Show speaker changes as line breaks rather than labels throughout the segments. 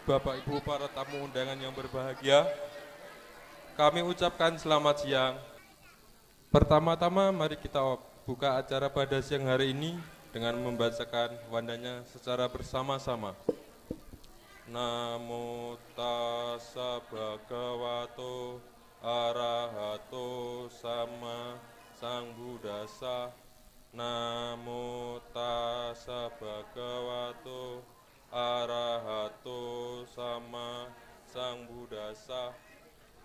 Bapak Ibu para tamu undangan yang berbahagia, kami ucapkan selamat siang. Pertama-tama mari kita buka acara pada siang hari ini dengan membacakan wandanya secara bersama-sama. Namo tassa bhagavato arahato sama sambuddhassa. Namo tassa bhagavato arahato sama sambuddhassa.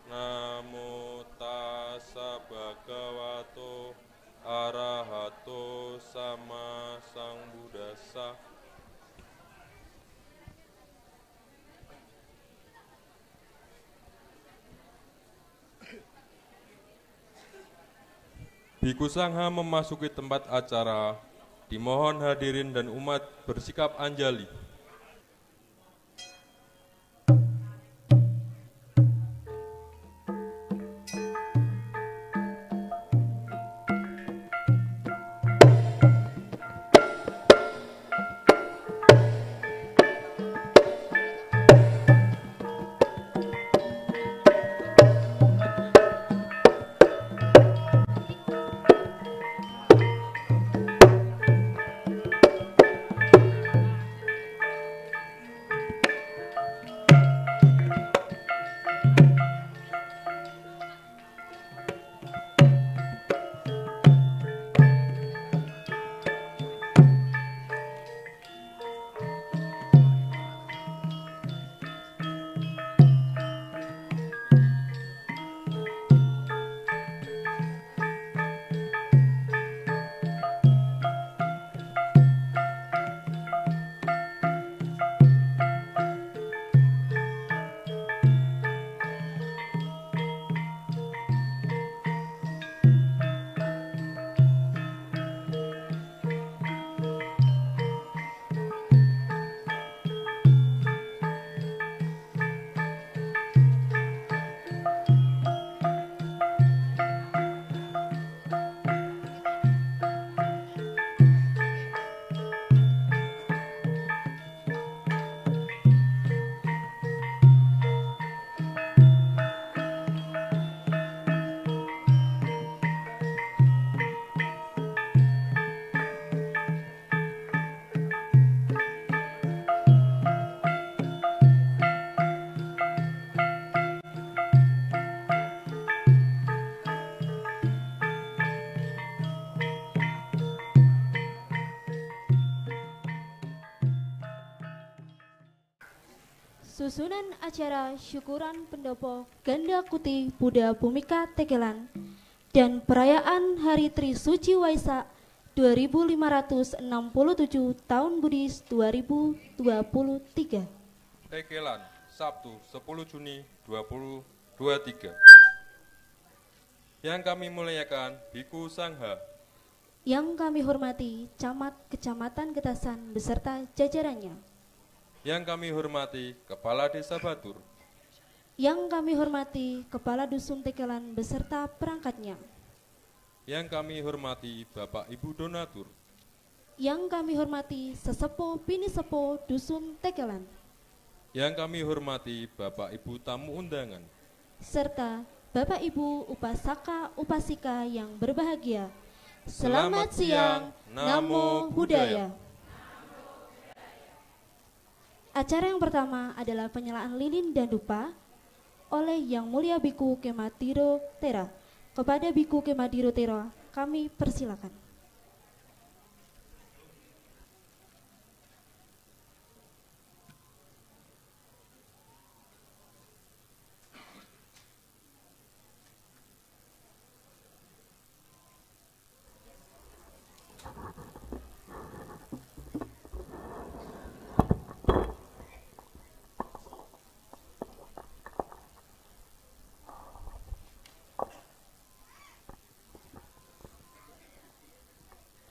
Namo tassa bhagavato arahato sama sambuddhassa. Biku Sangha memasuki tempat acara. Dimohon hadirin dan umat bersikap anjali.
Susunan acara syukuran pendopo Ganda Kuti Buddha Bhumika Tekelan dan perayaan Hari Trisuci Waisak 2567 Tahun Buddhis 2023.
Tekelan, Sabtu 10 Juni 2023. Yang kami muliakan Biku Sangha.
Yang kami hormati Camat Kecamatan Getasan beserta jajarannya.
Yang kami hormati Kepala Desa Batur.
Yang kami hormati Kepala Dusun Tekelan beserta perangkatnya.
Yang kami hormati Bapak Ibu Donatur.
Yang kami hormati Sesepo Bini Sepo Dusun Tekelan.
Yang kami hormati Bapak Ibu tamu undangan.
Serta Bapak Ibu Upasaka Upasika yang berbahagia. Selamat siang, Namo Buddhaya. Acara yang pertama adalah penyalaan lilin dan dupa oleh Yang Mulia Biku Kemadiro Tera. Kepada Biku Kemadiro Tera, kami persilakan.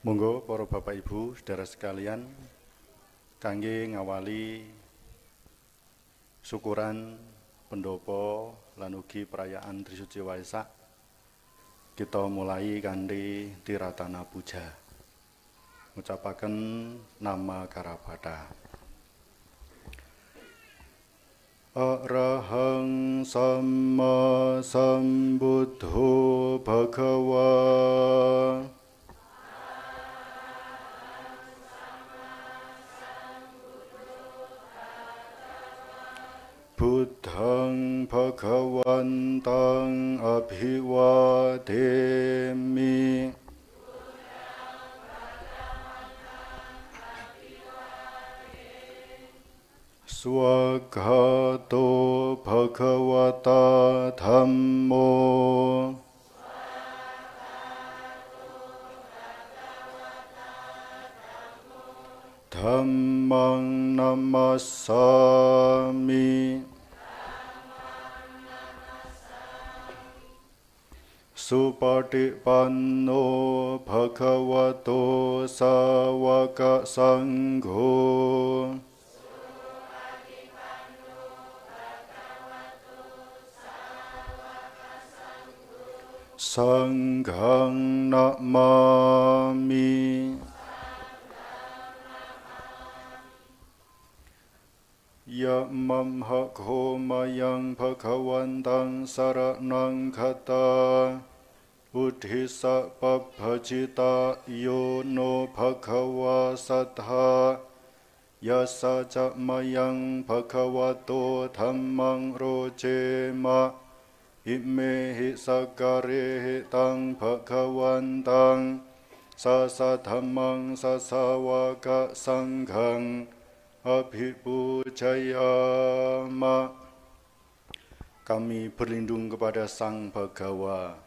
Monggo para Bapak Ibu, saudara sekalian, kangge ngawali syukuran pendopo lan ugi perayaan Trisuci Waisak, kita mulai kanthi tiratana puja. Ngucapaken nama Karabata. Arahang Samma Sambuddho Bhagava. Buddhang Bhagavantang Abhivademi. Swagato Bhagavata Dhammo. Dhammang Namassami. Supatipanno Bhagavato Sawaka Sangho. Sanghang Namami. Ya mamhakho mayang bhagawantang saranang kata. Uddhisa pabbhajita yono bhagawa sattha. Yasa ca mayang bhagavato dhammang rojema. Imehi sakare tang bhagawantang sasa dhammang sasawaka sanghang abhipujayama. Kami berlindung kepada Sang Bhagawa,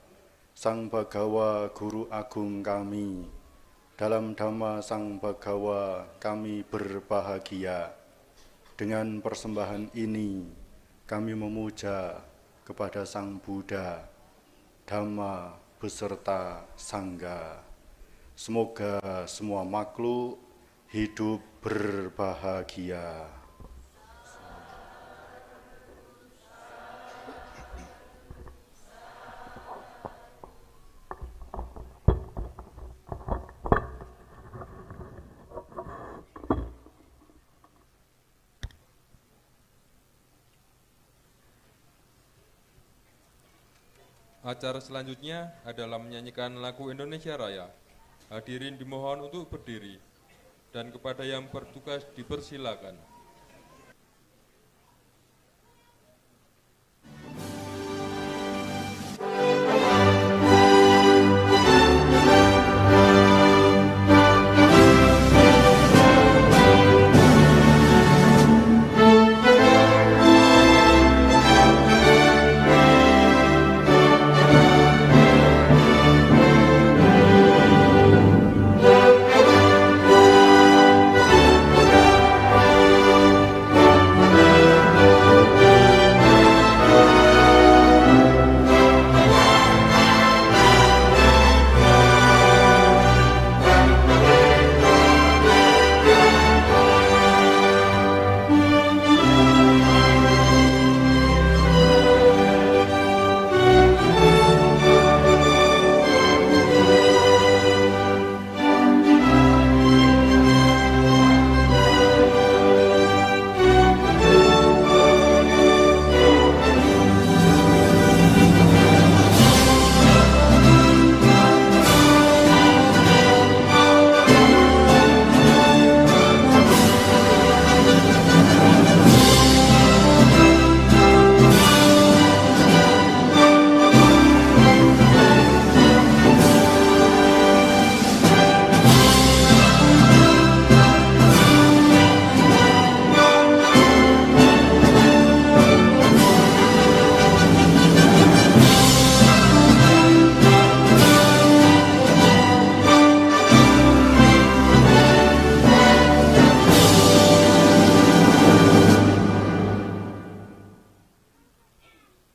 Sang Bhagawa Guru Agung kami. Dalam Dhamma Sang Bhagawa kami berbahagia. Dengan persembahan ini kami memuja kepada Sang Buddha, Dhamma beserta Sangha. Semoga semua makhluk hidup berbahagia.
Acara selanjutnya adalah menyanyikan lagu Indonesia Raya. Hadirin dimohon untuk berdiri, dan kepada yang bertugas dipersilakan.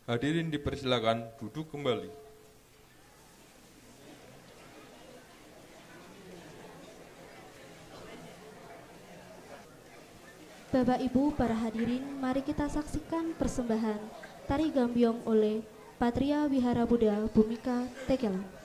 Hadirin dipersilakan duduk kembali.
Bapak Ibu para hadirin, mari kita saksikan persembahan Tari Gambyong oleh Patria Wihara Buddha Bhumika Tekelan.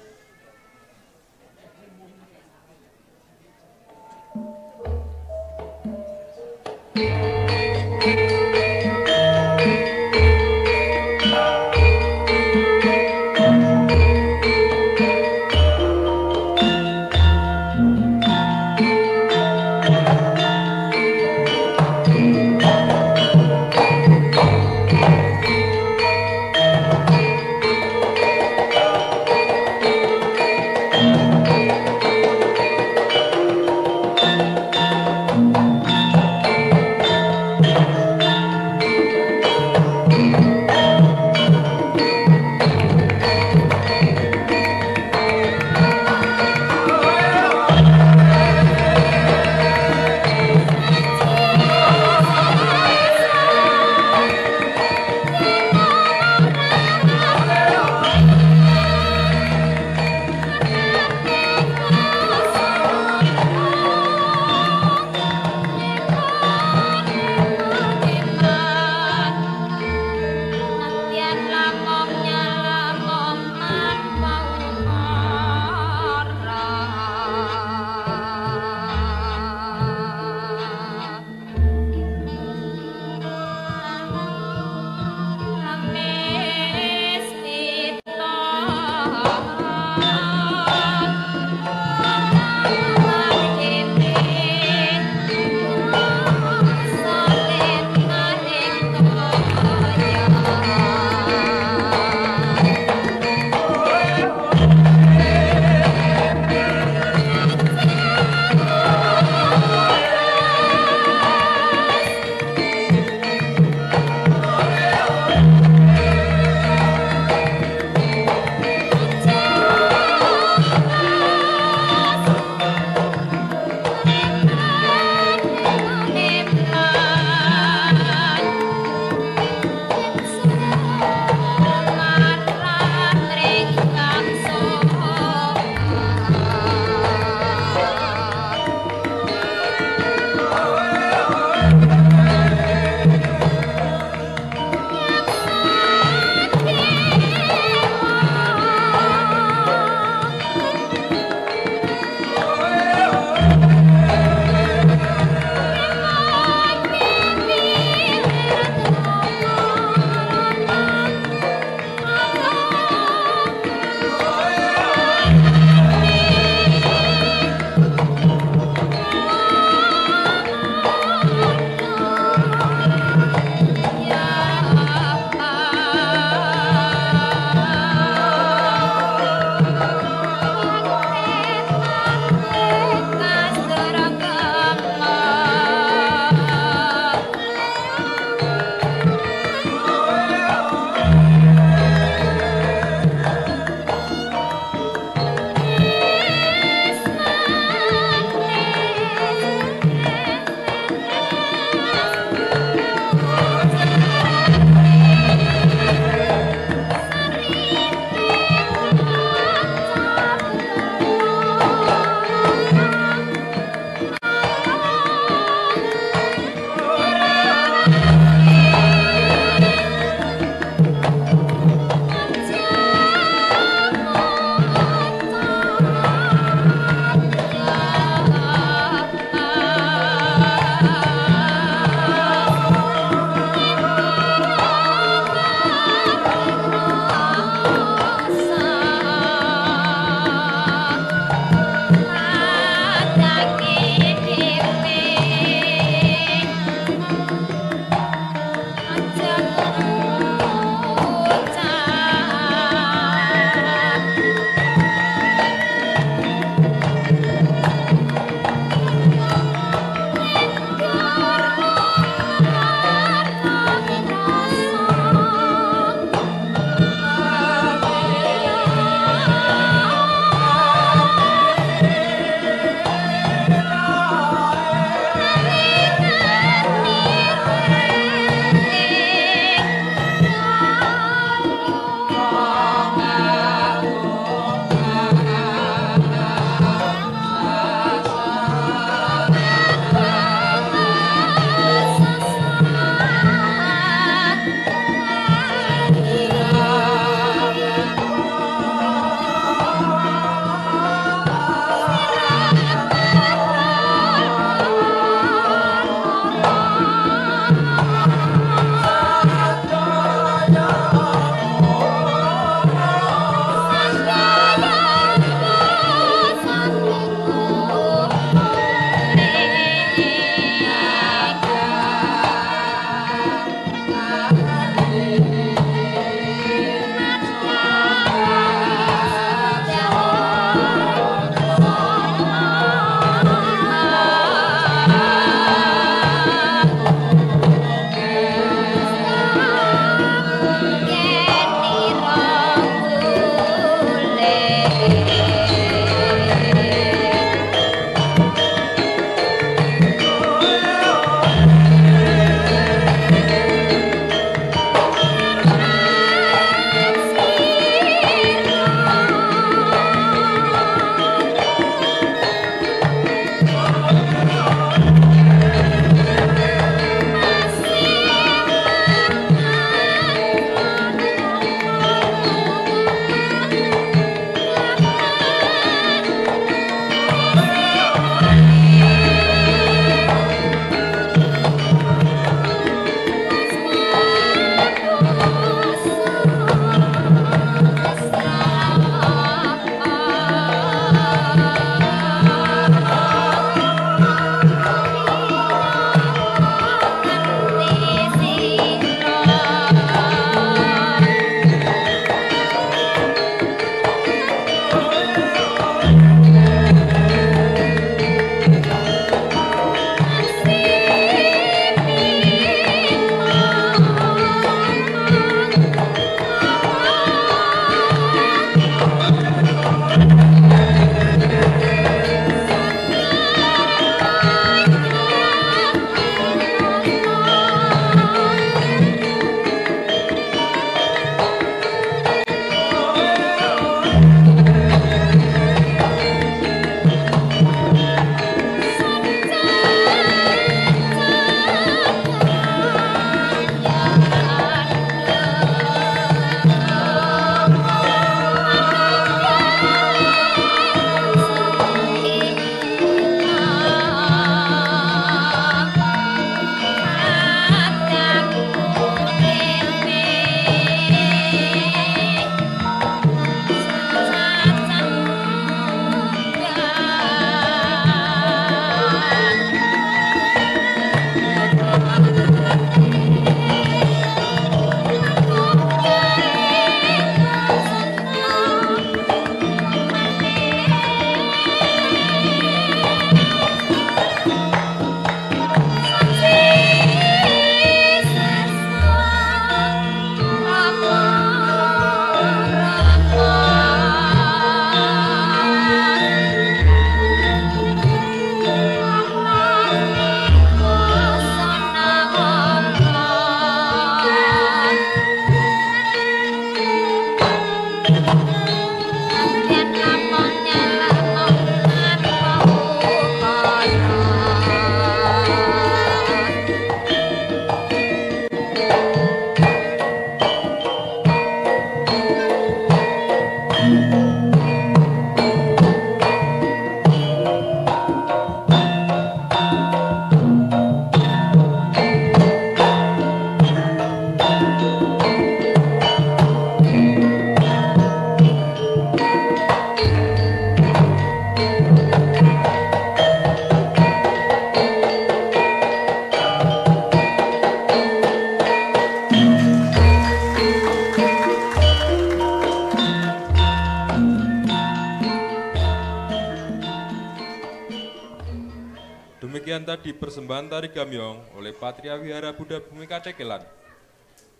tadi persembahan tari gamyong oleh Patria Wihara Buddha Bumi Katekelan.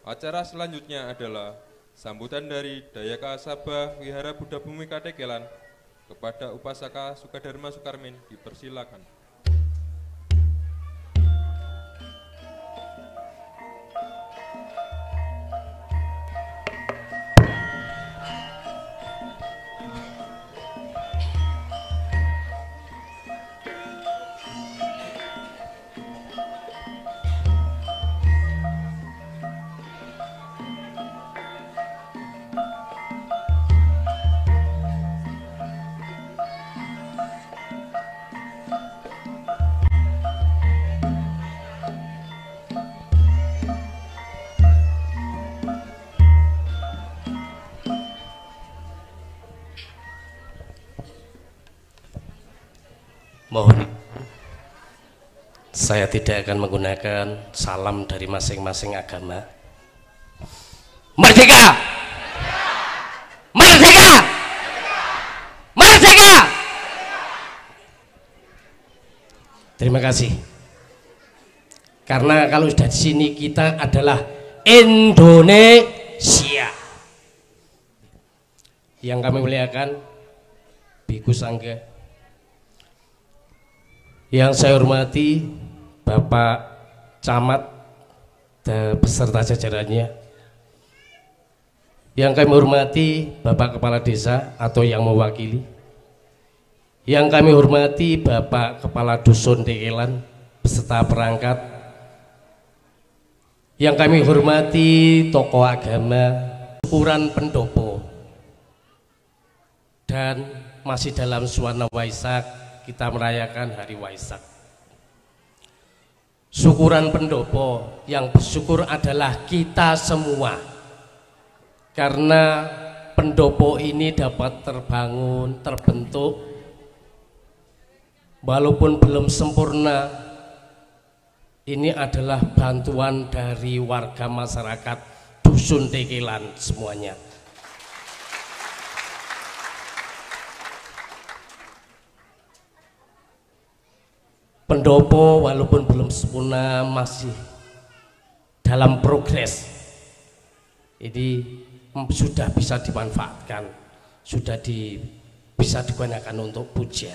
Acara selanjutnya adalah sambutan dari Dayaka Sabah Wihara Buddha Bumi Katekelan kepada Upasaka Sukadharma Sukarmin. Dipersilakan.
Mohon, saya tidak akan menggunakan salam dari masing-masing agama. Merdeka! Merdeka! Merdeka! Terima kasih. Karena kalau sudah di sini kita adalah Indonesia. Yang kami muliakan Biku Sangga, yang saya hormati Bapak Camat dan beserta jajarannya, yang kami hormati Bapak Kepala Desa atau yang mewakili, yang kami hormati Bapak Kepala Dusun Tekelan beserta perangkat, yang kami hormati tokoh agama, ukuran pendopo, dan masih dalam suasana Waisak kita merayakan hari Waisak. Syukuran pendopo, yang bersyukur adalah kita semua, karena pendopo ini dapat terbangun, terbentuk, walaupun belum sempurna. Ini adalah bantuan dari warga masyarakat Dusun Tekelan semuanya. Pendopo walaupun belum sempurna masih dalam progres. Ini sudah bisa dimanfaatkan, sudah bisa digunakan untuk puja.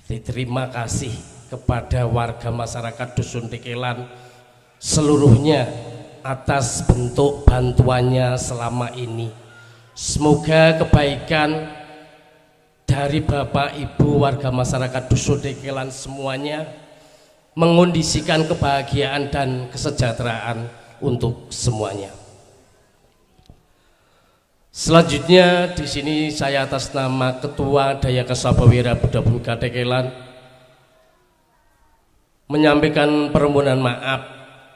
Terima kasih kepada warga masyarakat Dusun Tekelan seluruhnya atas bentuk bantuannya selama ini. Semoga kebaikan dari Bapak Ibu warga masyarakat Dusun Tekelan semuanya mengondisikan kebahagiaan dan kesejahteraan untuk semuanya. Selanjutnya di sini saya atas nama Ketua Dayaka Sabah Wihara Buddha Bumi Katekelan menyampaikan permohonan maaf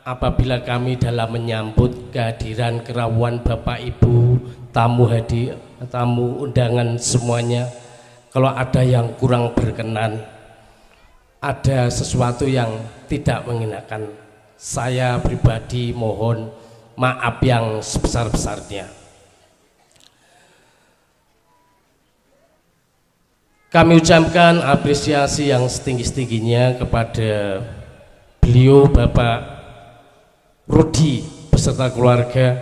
apabila kami dalam menyambut kehadiran kerawuan Bapak Ibu, tamu undangan semuanya, kalau ada yang kurang berkenan, ada sesuatu yang tidak mengenakan, saya pribadi mohon maaf yang sebesar-besarnya. Kami ucapkan apresiasi yang setinggi-tingginya kepada beliau Bapak Rudi beserta keluarga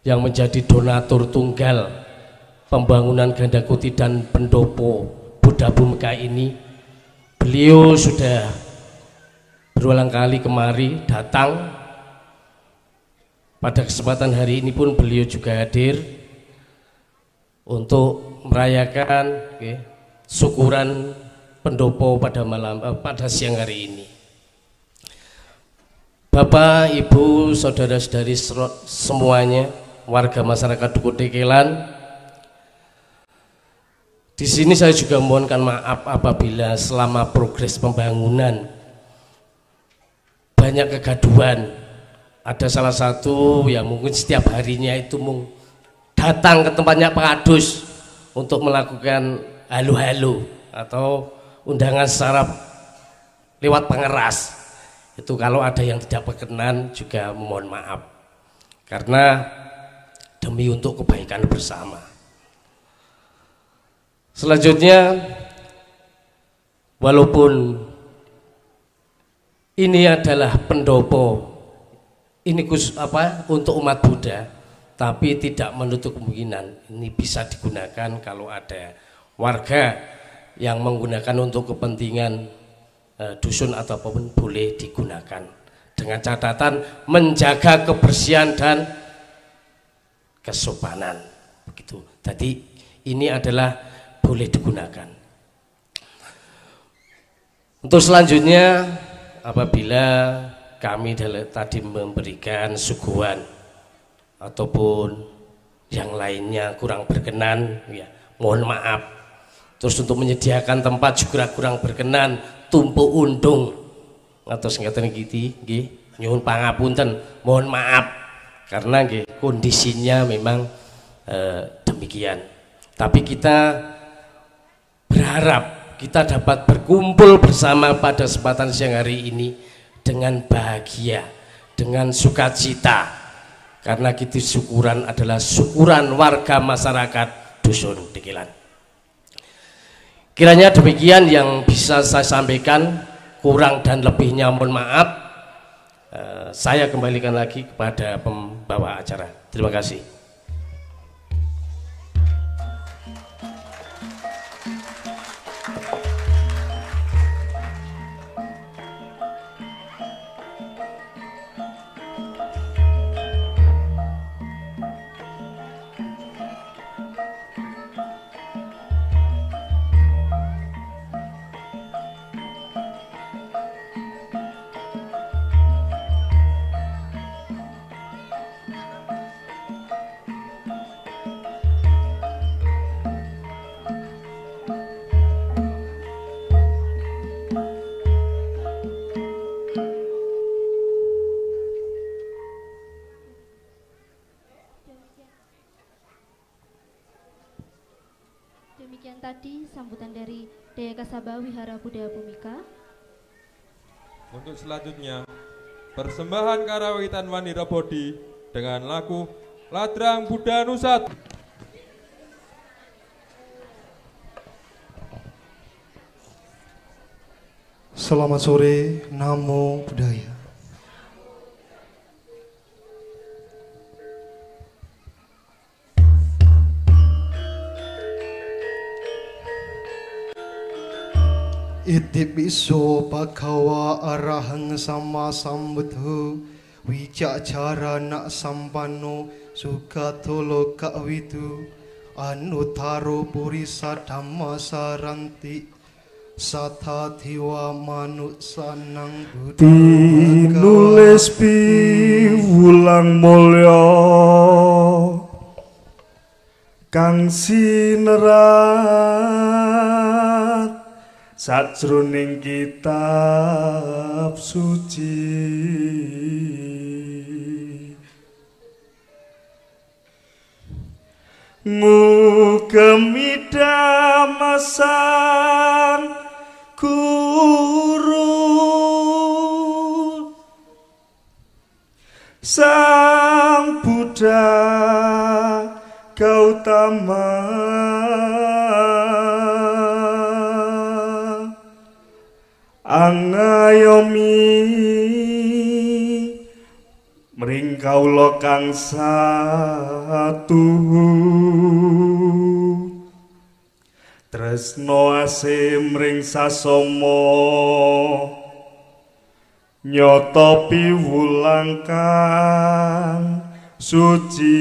yang menjadi donatur tunggal pembangunan Ganda Kuti dan pendopo Buddha Bhumika ini. Beliau sudah berulang kali kemari datang. Pada kesempatan hari ini pun beliau juga hadir untuk merayakan syukuran pendopo pada siang hari ini. Bapak, Ibu, saudara-saudari semuanya, warga masyarakat Dusun Tekelan, di sini saya juga mohonkan maaf apabila selama progres pembangunan banyak kegaduhan. Ada salah satu yang mungkin setiap harinya itu datang ke tempatnya Pak Adus untuk melakukan halo-halo atau undangan secara lewat pengeras. Itu kalau ada yang tidak berkenan juga mohon maaf, karena demi untuk kebaikan bersama. Selanjutnya, walaupun ini adalah pendopo, ini untuk umat Buddha, tapi tidak menutup kemungkinan ini bisa digunakan kalau ada warga yang menggunakan untuk kepentingan dusun ataupun boleh digunakan dengan catatan menjaga kebersihan dan kesopanan begitu. Jadi ini adalah boleh digunakan. Untuk selanjutnya, apabila kami tadi memberikan suguhan ataupun yang lainnya kurang berkenan, ya mohon maaf. Terus untuk menyediakan tempat juga kurang berkenan, tumpuk undung atau singkatan gitu, nyuwun pangapunten, mohon maaf karena kondisinya memang demikian. Tapi kita berharap kita dapat berkumpul bersama pada kesempatan siang hari ini dengan bahagia, dengan sukacita, karena kita syukuran adalah syukuran warga masyarakat Dusun Dekilan. Kiranya demikian yang bisa saya sampaikan, kurang dan lebihnya mohon maaf. Saya kembalikan lagi kepada pembawa acara. Terima kasih.
Demikian tadi sambutan dari Daya Kasaba Wihara Buddha Bhumika.
Untuk selanjutnya, persembahan karawitan Wanira Bodhi dengan lagu Ladrang Buddha Nusat.
Selamat sore, Namo Buddhaya. Iti piso bhagava arahang sama sambuddho wicacarana sampanno sugato loka widu anuttaro purisa dhamma saranti satha dhiwa manuksanang buddha tinulis piwulang mulya kang sinerat sajroning kitab suci ngugemi dhammasan guru Sang Buddha Gautama angayomi mring kawula kang satuhu tresna asih mring sasama nyata piwulang kang suci.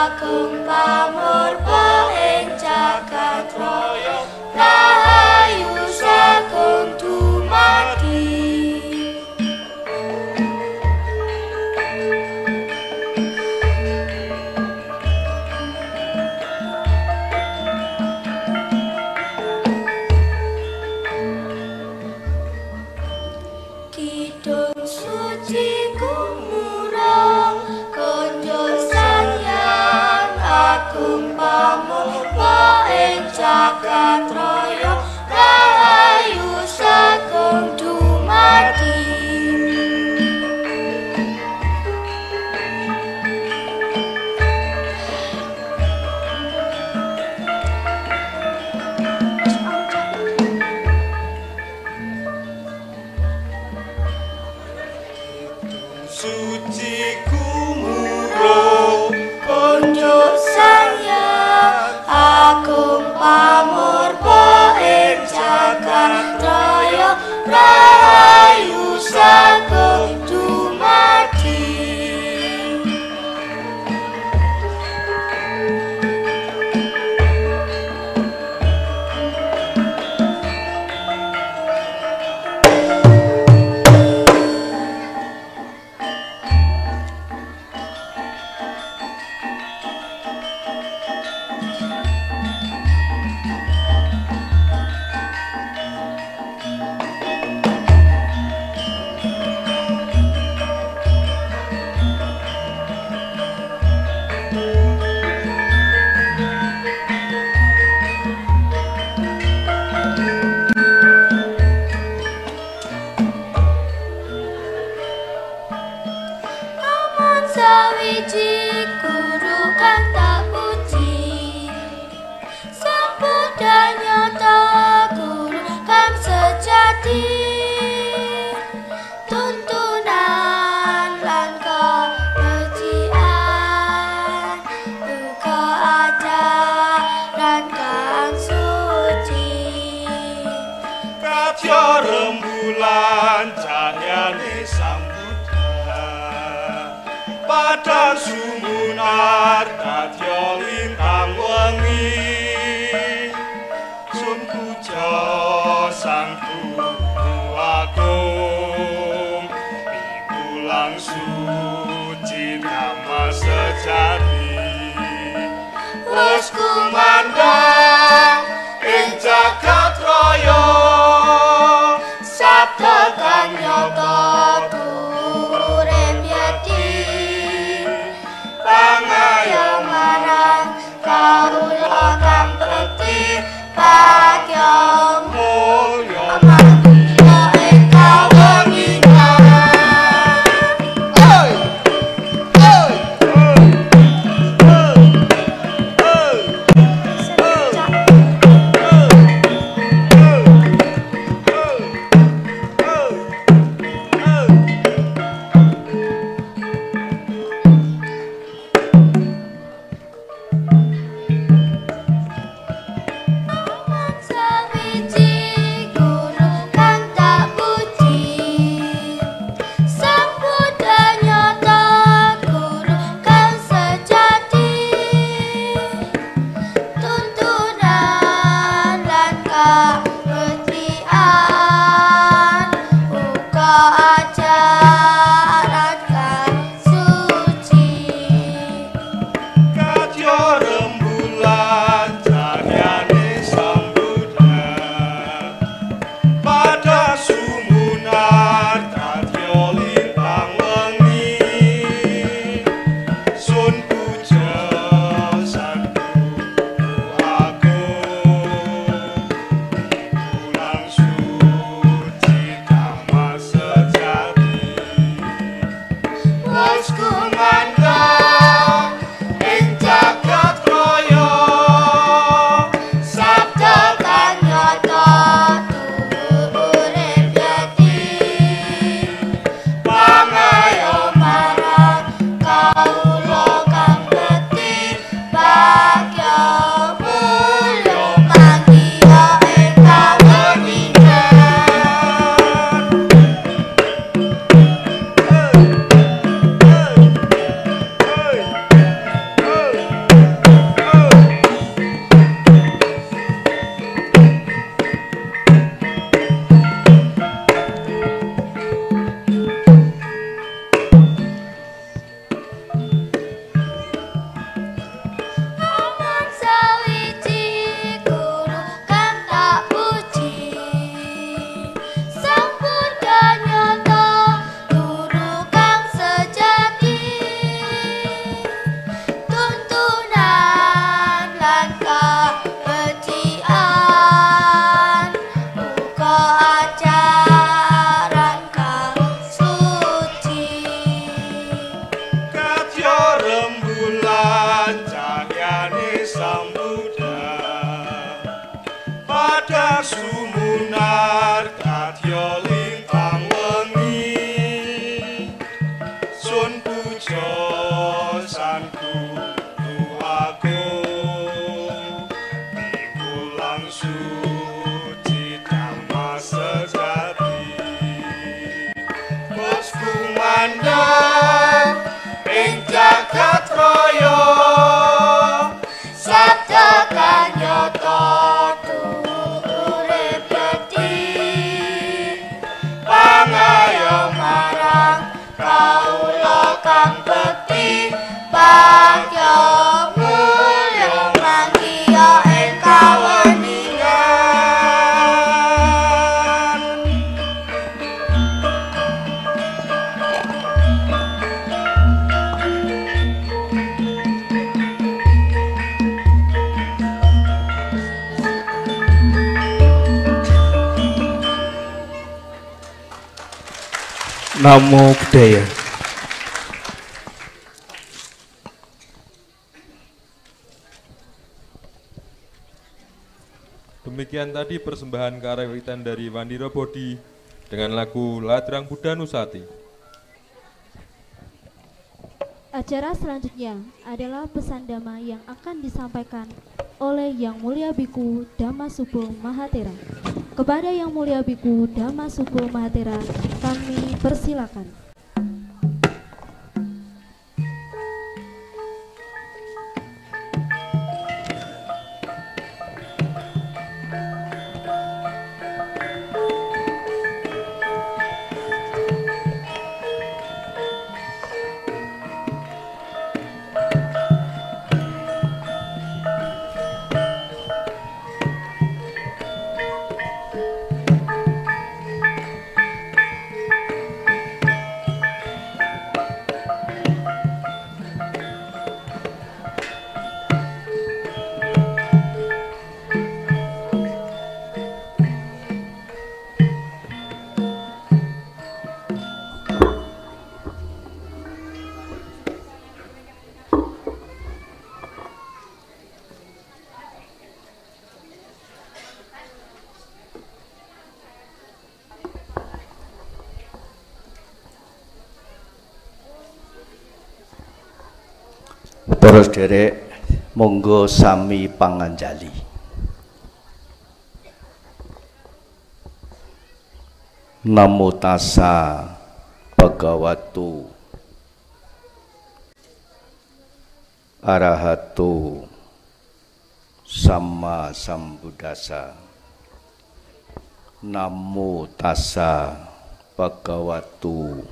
agung pamurba ing jagat raya rahayu sagung dumadi. Kidung suci kumurang konjo sanyang agung pamurba ing jagat raya rahayu sagung dumadi.
Suci kumuro
Konjo sayang agung pamurba ing jagat raya rahayu sagung dumadi. Amun sawiji guru kang tak puji Sambudan nyata guru kang sejati Tuntunan lan kebencian Uga ajaran kang suci
Katya rembulan cahyane Sang Padang sumunar katya lintang wengi Sun puja Sang Guru Agung piwulang suci nama sejati wis kumandhang ing jagat raya
sabda kang nyata turun yati pangayom marang kawula kang bekti pakyam
mulya
amarga ing kawengingan. Sawiji
dadya lintang wengi sun puja sang guru agung piwulang suci dhamma sejati bos kumandang ing jagat raya
sabda kanyata urip yati pangayom marang kaula kang bekti bagya mulya manggiya ing kaweningan.
Namo Buddhaya.
Demikian tadi persembahan karawitan dari Wandiro Bodi dengan lagu Ladrang Buddha Nusati.
Acara selanjutnya adalah pesan dhamma yang akan disampaikan oleh Yang Mulia Biku Dhammasubho Mahathera. Kepada Yang Mulia Biku Dhammasubho Mahathera, kami persilakan.
Para sederek, monggo sami panganjali. Namo tassa bhagavato arahato samma sambuddhassa. Namo tassa bhagavato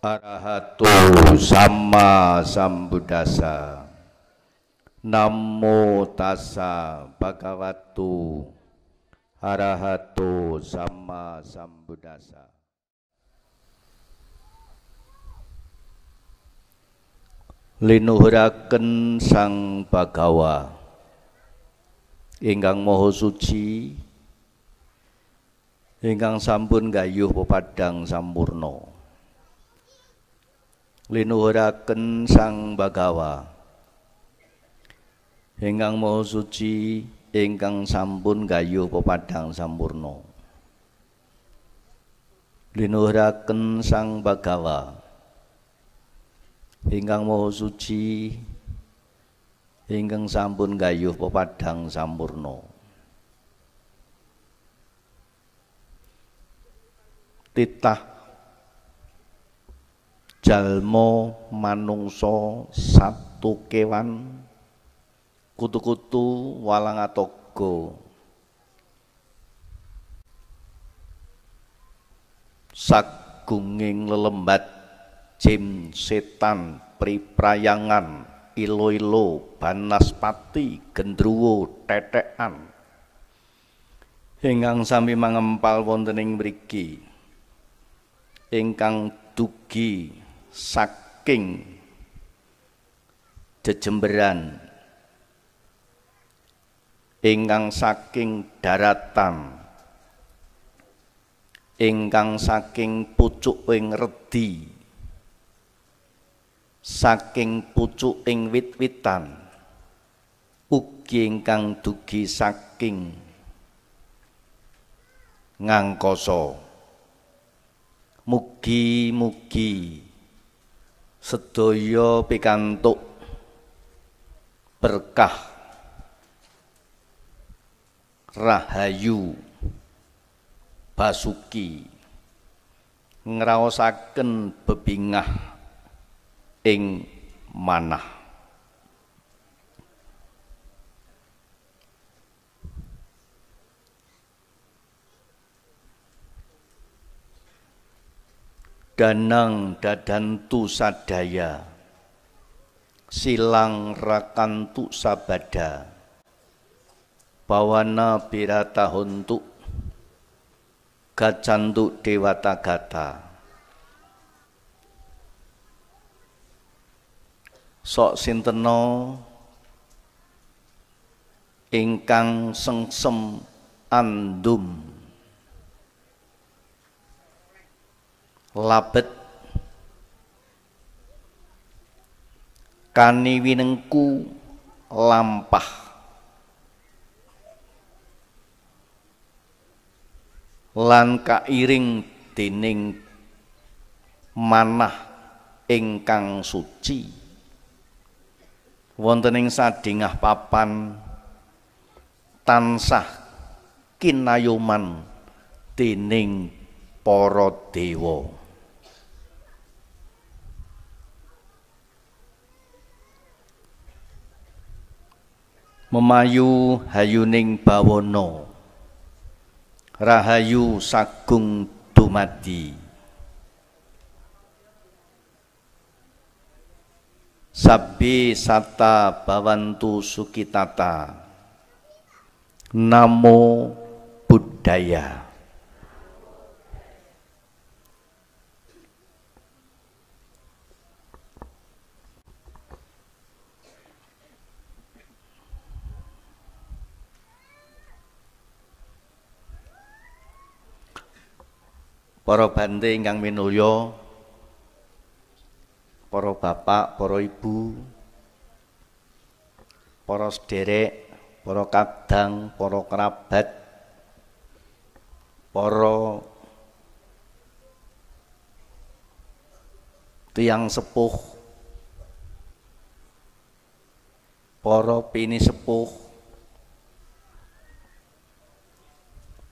arahato samma sambuddhassa. Namo tassa bhagavato arahato samma sambuddhassa. Linuhuraken Sang Bagawa ingkang maha suci, ingkang sampun gayuh pepadang sampurna. Linuhuraken Sang Bagawa ingkang maha suci, ingkang sampun gayuh pepadang sampurna. Linuhuraken Sang Bagawa ingkang maha suci, ingkang sampun gayuh pepadang sampurna. Titah jalma manungsa satu kewan kutu-kutu walang atoga sagunging lelembat jin setan priprayangan ilo-ilo banaspati gendruwo tetekan ingkang sami mangempal wonten ing mriki ingkang dugi saking jejemberan, ingkang saking daratan, ingkang saking pucuking redi, saking pucuking wit-witan, ugi ingkang dugi saking ngangkasa. Mugi-mugi sedaya pikantuk berkah rahayu basuki ngraosaken bebingah ing manah. Danang dadantu sadaya silang rakantu sabada bawana birata huntu gacantu dewata gata sok sinteno ingkang sengsem andum labet kaniwinengku lampah lan kairing dening manah ingkang suci wonten ing sadingah papan tansah kinayoman dening para dewa. Memayu hayuning bawana rahayu sagung dumadi sabbi sata bawantu sukitata namo buddhaya. Para bante ingkang minulya, para bapak, para ibu, para sederek, para kadang, para kerabat, para tiyang sepuh, para pini sepuh,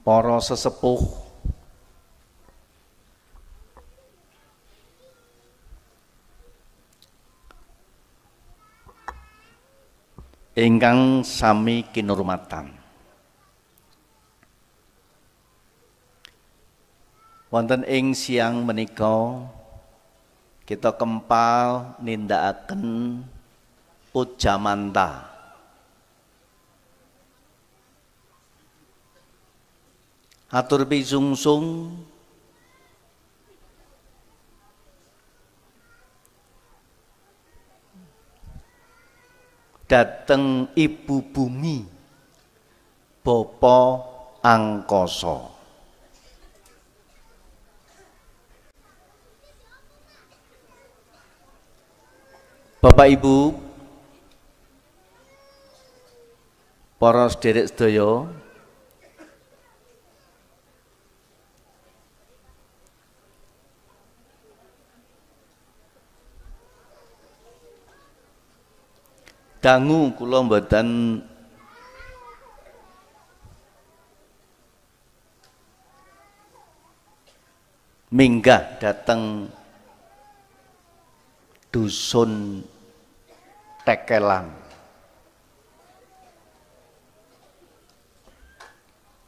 para sesepuh, ingkang sami kinurmatan. Wonten ing siang menika kita kempal nindakaken pujamanta. Atur pisungsung dateng ibu bumi bapa angkasa. Bapak Ibu, para sederek sedaya, dangu kula mboten minggah dateng dusun Tekelan.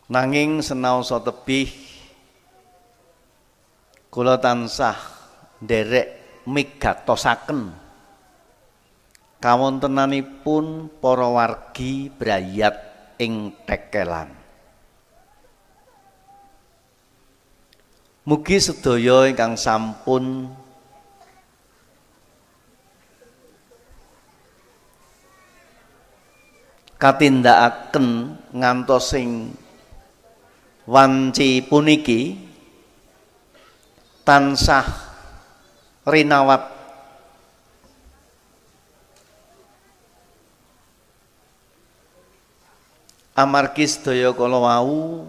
Nanging senaosa tebih kula tansah nderek migatosaken kawontenanipun para wargi brayat ing Tekelan. Mugi sedaya ingkang sampun katindakaken ngantos sing wanci puniki tansah rinawat amargi sedaya kala wau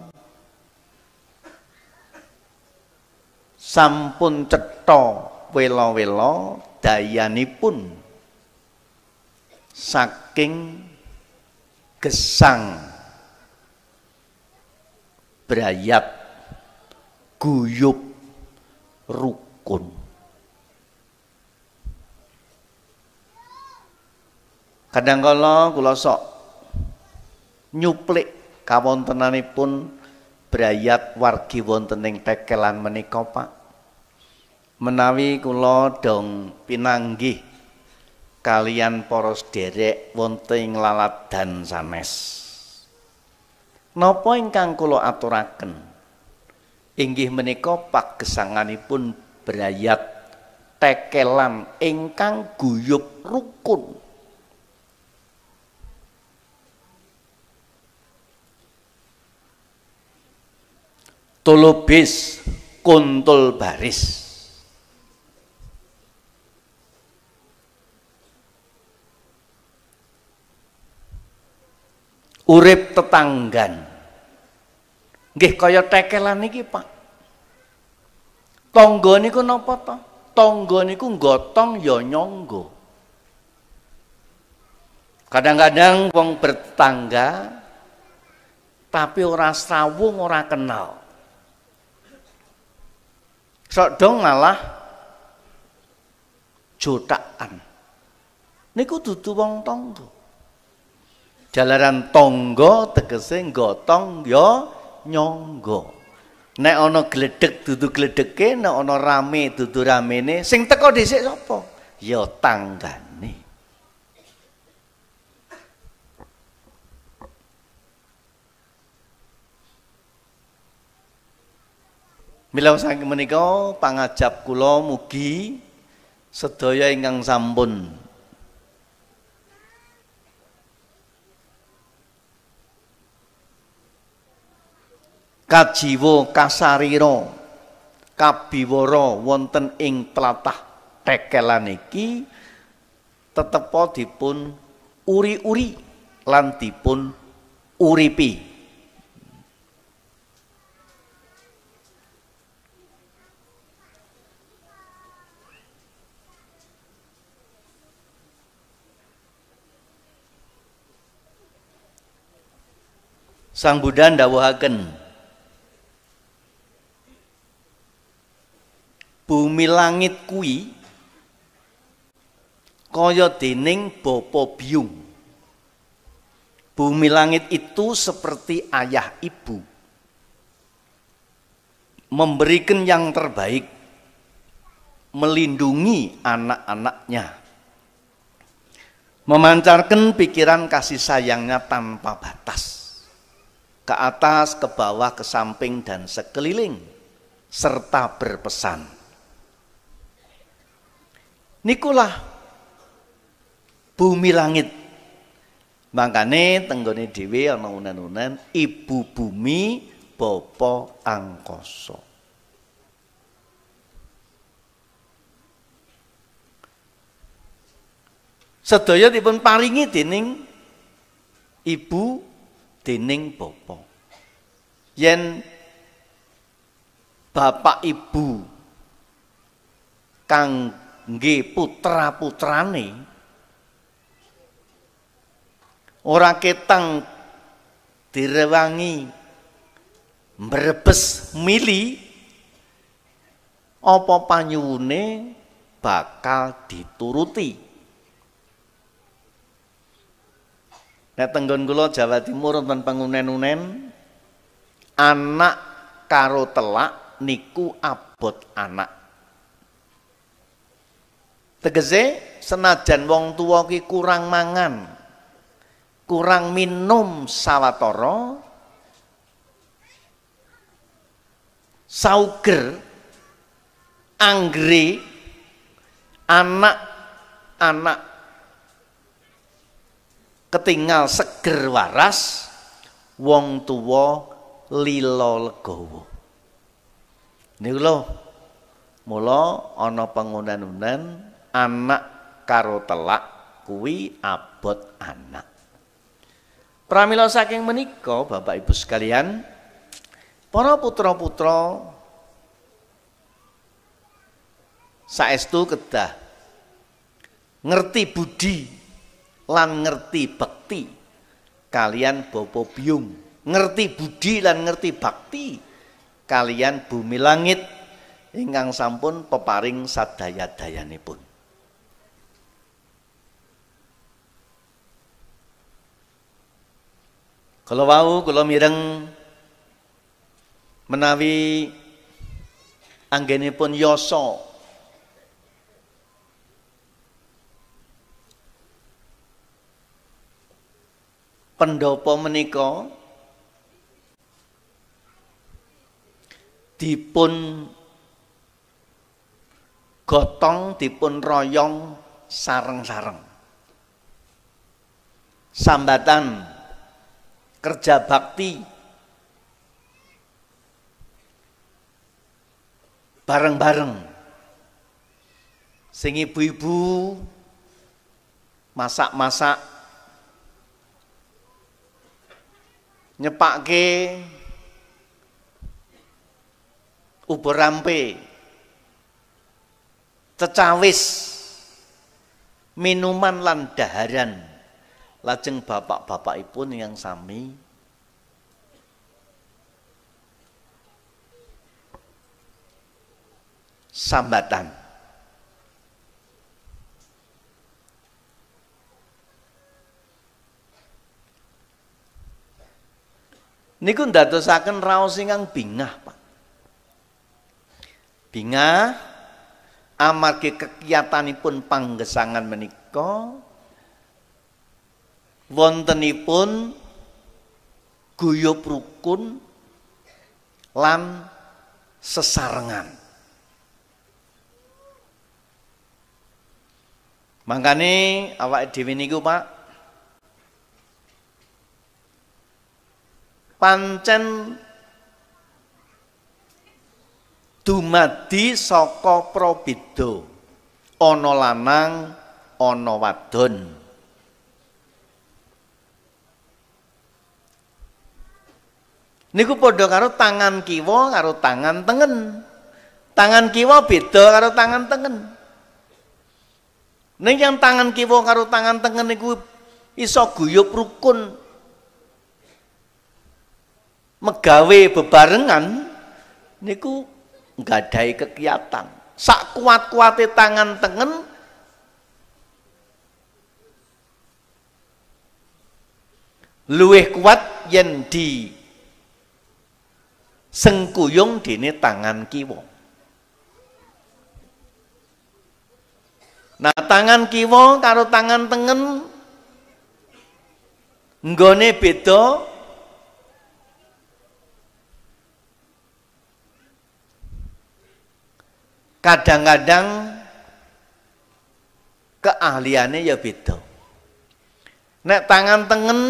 sampun cetha wela-wela dayanipun saking gesang brayat guyub rukun. Kadangkala kula sok nyuplik kawontenanipun brayat wargi wonten ing tekelan menika Pak. Menawi kula dong pinanggih kalian para sederek wonten ing laladan sanes. Napa ingkang kula aturaken? Inggih menika pagesanganipun brayat tekelan ingkang guyub rukun. Tulubis kuntul baris. Urip tetanggan. Nggih kaya tekelan niki Pak. Tangga niku napa to? Tangga niku gotong ya nyangga. Kadang-kadang wong bertetangga tapi ora srawung, ora kenal. Sok dong malah jotakan. Niku dudu wong tangga. Jalaran tangga tegese gotong ya nyangga. Nek ana gledhek dudu gledheke, nek ana rame dudu ramene, sing teko dhisik sapa? Ya tanggane. Mila saking menika pangajap kula mugi sedaya ingkang sampun kajiwa kasarira kabiwara wonten ing tlatah tekelan iki tetepa dipun uri-uri lan dipun uripi. Sang Buddha ndawuhaken bumi langit kuwi kaya dening bapa biyung. Bumi langit itu seperti ayah ibu, memberikan yang terbaik, melindungi anak-anaknya, memancarkan pikiran kasih sayangnya tanpa batas, ke atas, ke bawah, ke samping, dan sekeliling, serta berpesan. Nikulah bumi langit. Makane tenggone dhewe ana unen-unen ibu bumi, bapa angkasa. Sedaya dipun paringi dening ibu, dening bapa. Yen bapak ibu kangge putra-putrane ora ketang direwangi mbrebes mili, apa panyuwune bakal dituruti. Nek tenggon kula Jawa Timur wonten pangunen-unen, anak karo telak niku abot anak. Tegese senajan wong tuwa ki kurang mangan, kurang minum sawatara, sauger anggere anak-anak ketinggal seger waras, wong tuwa lila legawa. Niku lho, mula ana pangunen-unen anak karo telak kuwi abot anak. Pramila saking menika Bapak Ibu sekalian, para putra-putra saestu kedah ngerti budi lan ngerti bekti kalian Bapa Biyung, ngerti budi lan ngerti bakti kalian bumi langit ingkang sampun peparing sadaya-dayanipun. Kalau wau kula mireng menawi anggenipun yasa pendhapa menika dipun gotong, dipun royong sareng-sareng. Sambatan kerja bakti bareng-bareng. Sing ibu-ibu masak-masak, nyepake ubur rampe, cecawis, minuman lan daharan. Lajeng bapak-bapakipun yang sami sambatan. Niku ndadosaken raos ingkang bingah, Pak. Bingah amargi kekiyatanipun panggesangan menika wontenipun guyub rukun lan sesarengan. Mangkane awake dhewe niku, Pak, pancen dumadi saka prabeda, ana lanang ana wadon. Niku padha karo tangan kiwa karo tangan tengen. Tangan kiwa beda karo tangan tengen. Ning yang tangan kiwa karo tangan tengen niku iso guyub rukun megawe bebarengan niku nggadahi kekiyatan. Sak kuat-kuate tangan tengen luwih kuat yen di sengkuyung dene tangan kiwa. Nah, tangan kiwa karo tangan tengen nggone beda. Kadang-kadang keahliannya ya beda. Nek tangan tengen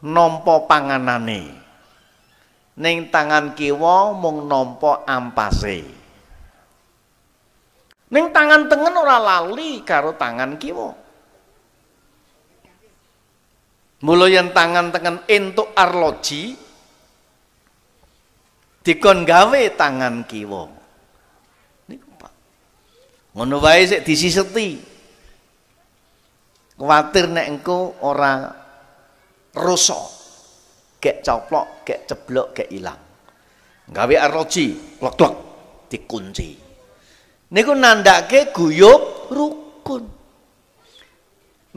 nampa panganane, ning tangan kiwa mung nampa ampase. Ning tangan tengen ora lali karo tangan kiwa. Mula yen tangan tengen entuk arloji dikon gawe tangan kiwa. Niku Pak. Ngono wae sik disiseti. Kuwatir nek engko ora rusak. Gek coplok, gek ceblok, gek ilang. Gawe arloji, klek-klek dikunci. Niku nandhake guyub rukun.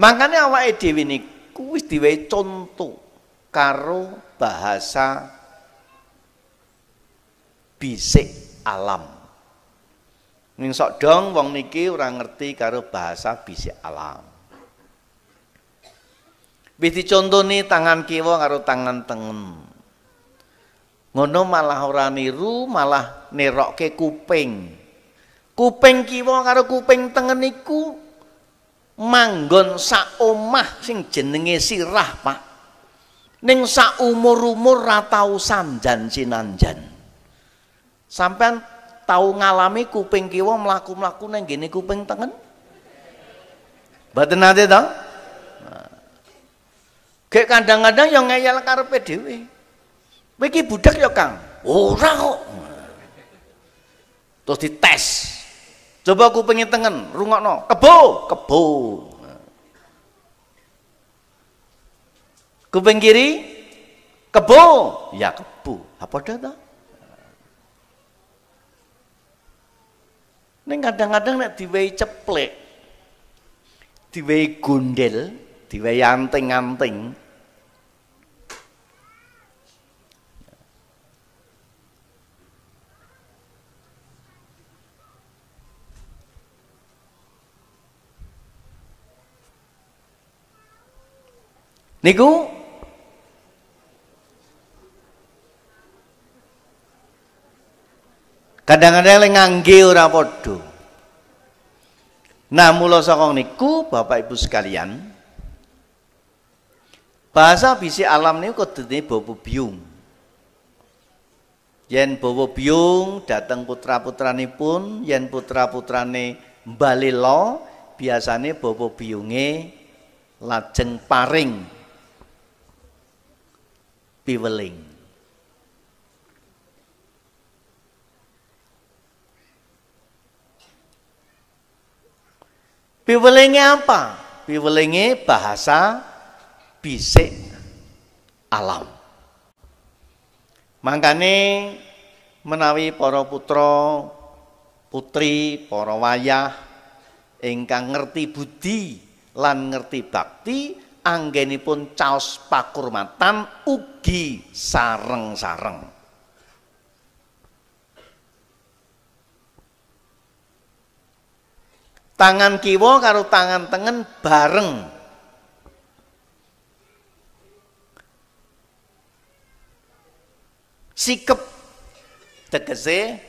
Makane awake dhewe niku wis diwehi conto karo bahasa bisik alam. Ning sok dong wong niki ora ngerti karo bahasa bisik alam. Wis dicontoni tangan kiwa karo tangan tengen. Ngono malah ora niru, malah nerokke kuping. Kuping kiwa karo kuping tengen niku manggon sak omah sing jenenge sirah, Pak. Ning sak umur-umur ra tau sanjan sinanjan. Sampean tahu ngalami kuping kiwa mlaku-mlaku nang ngene kuping tengen? Mboten nate to? Gek kadang-kadang yang ngeyel karepe dhewe. Kowe iki budak ya, Kang? Ora kok. Terus dites. Coba kupingnya tengen, rungokno, kebo, kebo. Kuping kiri, kebo, ya kebo. Apa dah toh? Ning kadang-kadang nek diwehi ceplek, diwehi gondel, diwehi anting-anting, niku kadang-kadang lek ngangge ora padha. Nah, mula saka niku Bapak Ibu sekalian, bahasa bisi alam niku kudune bawa biung. Yen bawa biung dateng putra-putranipun, yen putra-putrane mbalila, biasane bawa biunge lajeng paring piweling. Piwelinge apa? Piwelinge bahasa bisik alam. Mangkane menawi para putra putri, para wayah ingkang ngerti budi lan ngerti bakti, anggenipun caos pakurmatan ugi sareng-sareng. Tangan kiwa karo tangan tengen bareng. Sikep tegese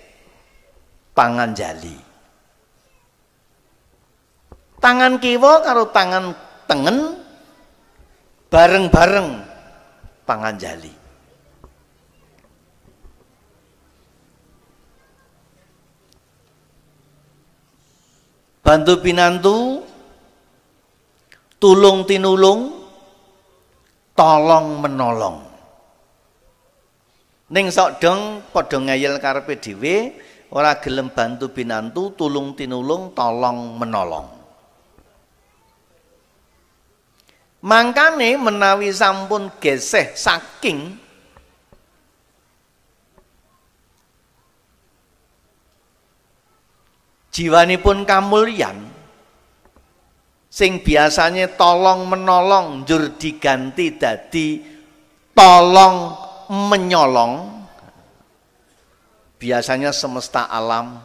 panganjali. Tangan kiwa karo tangan tengen bareng-bareng panganjali. Bantu pinantu, tulung tinulung, tolong menolong. Ning sok dong padha ngeyel karepe dhewe, ora gelem bantu pinantu, tulung tinulung, tolong menolong. Mangkane menawi sampun geseh saking jiwanipun kamulyan, sing biasanya tolong menolong njur diganti dadi tolong menyolong, biasanya semesta alam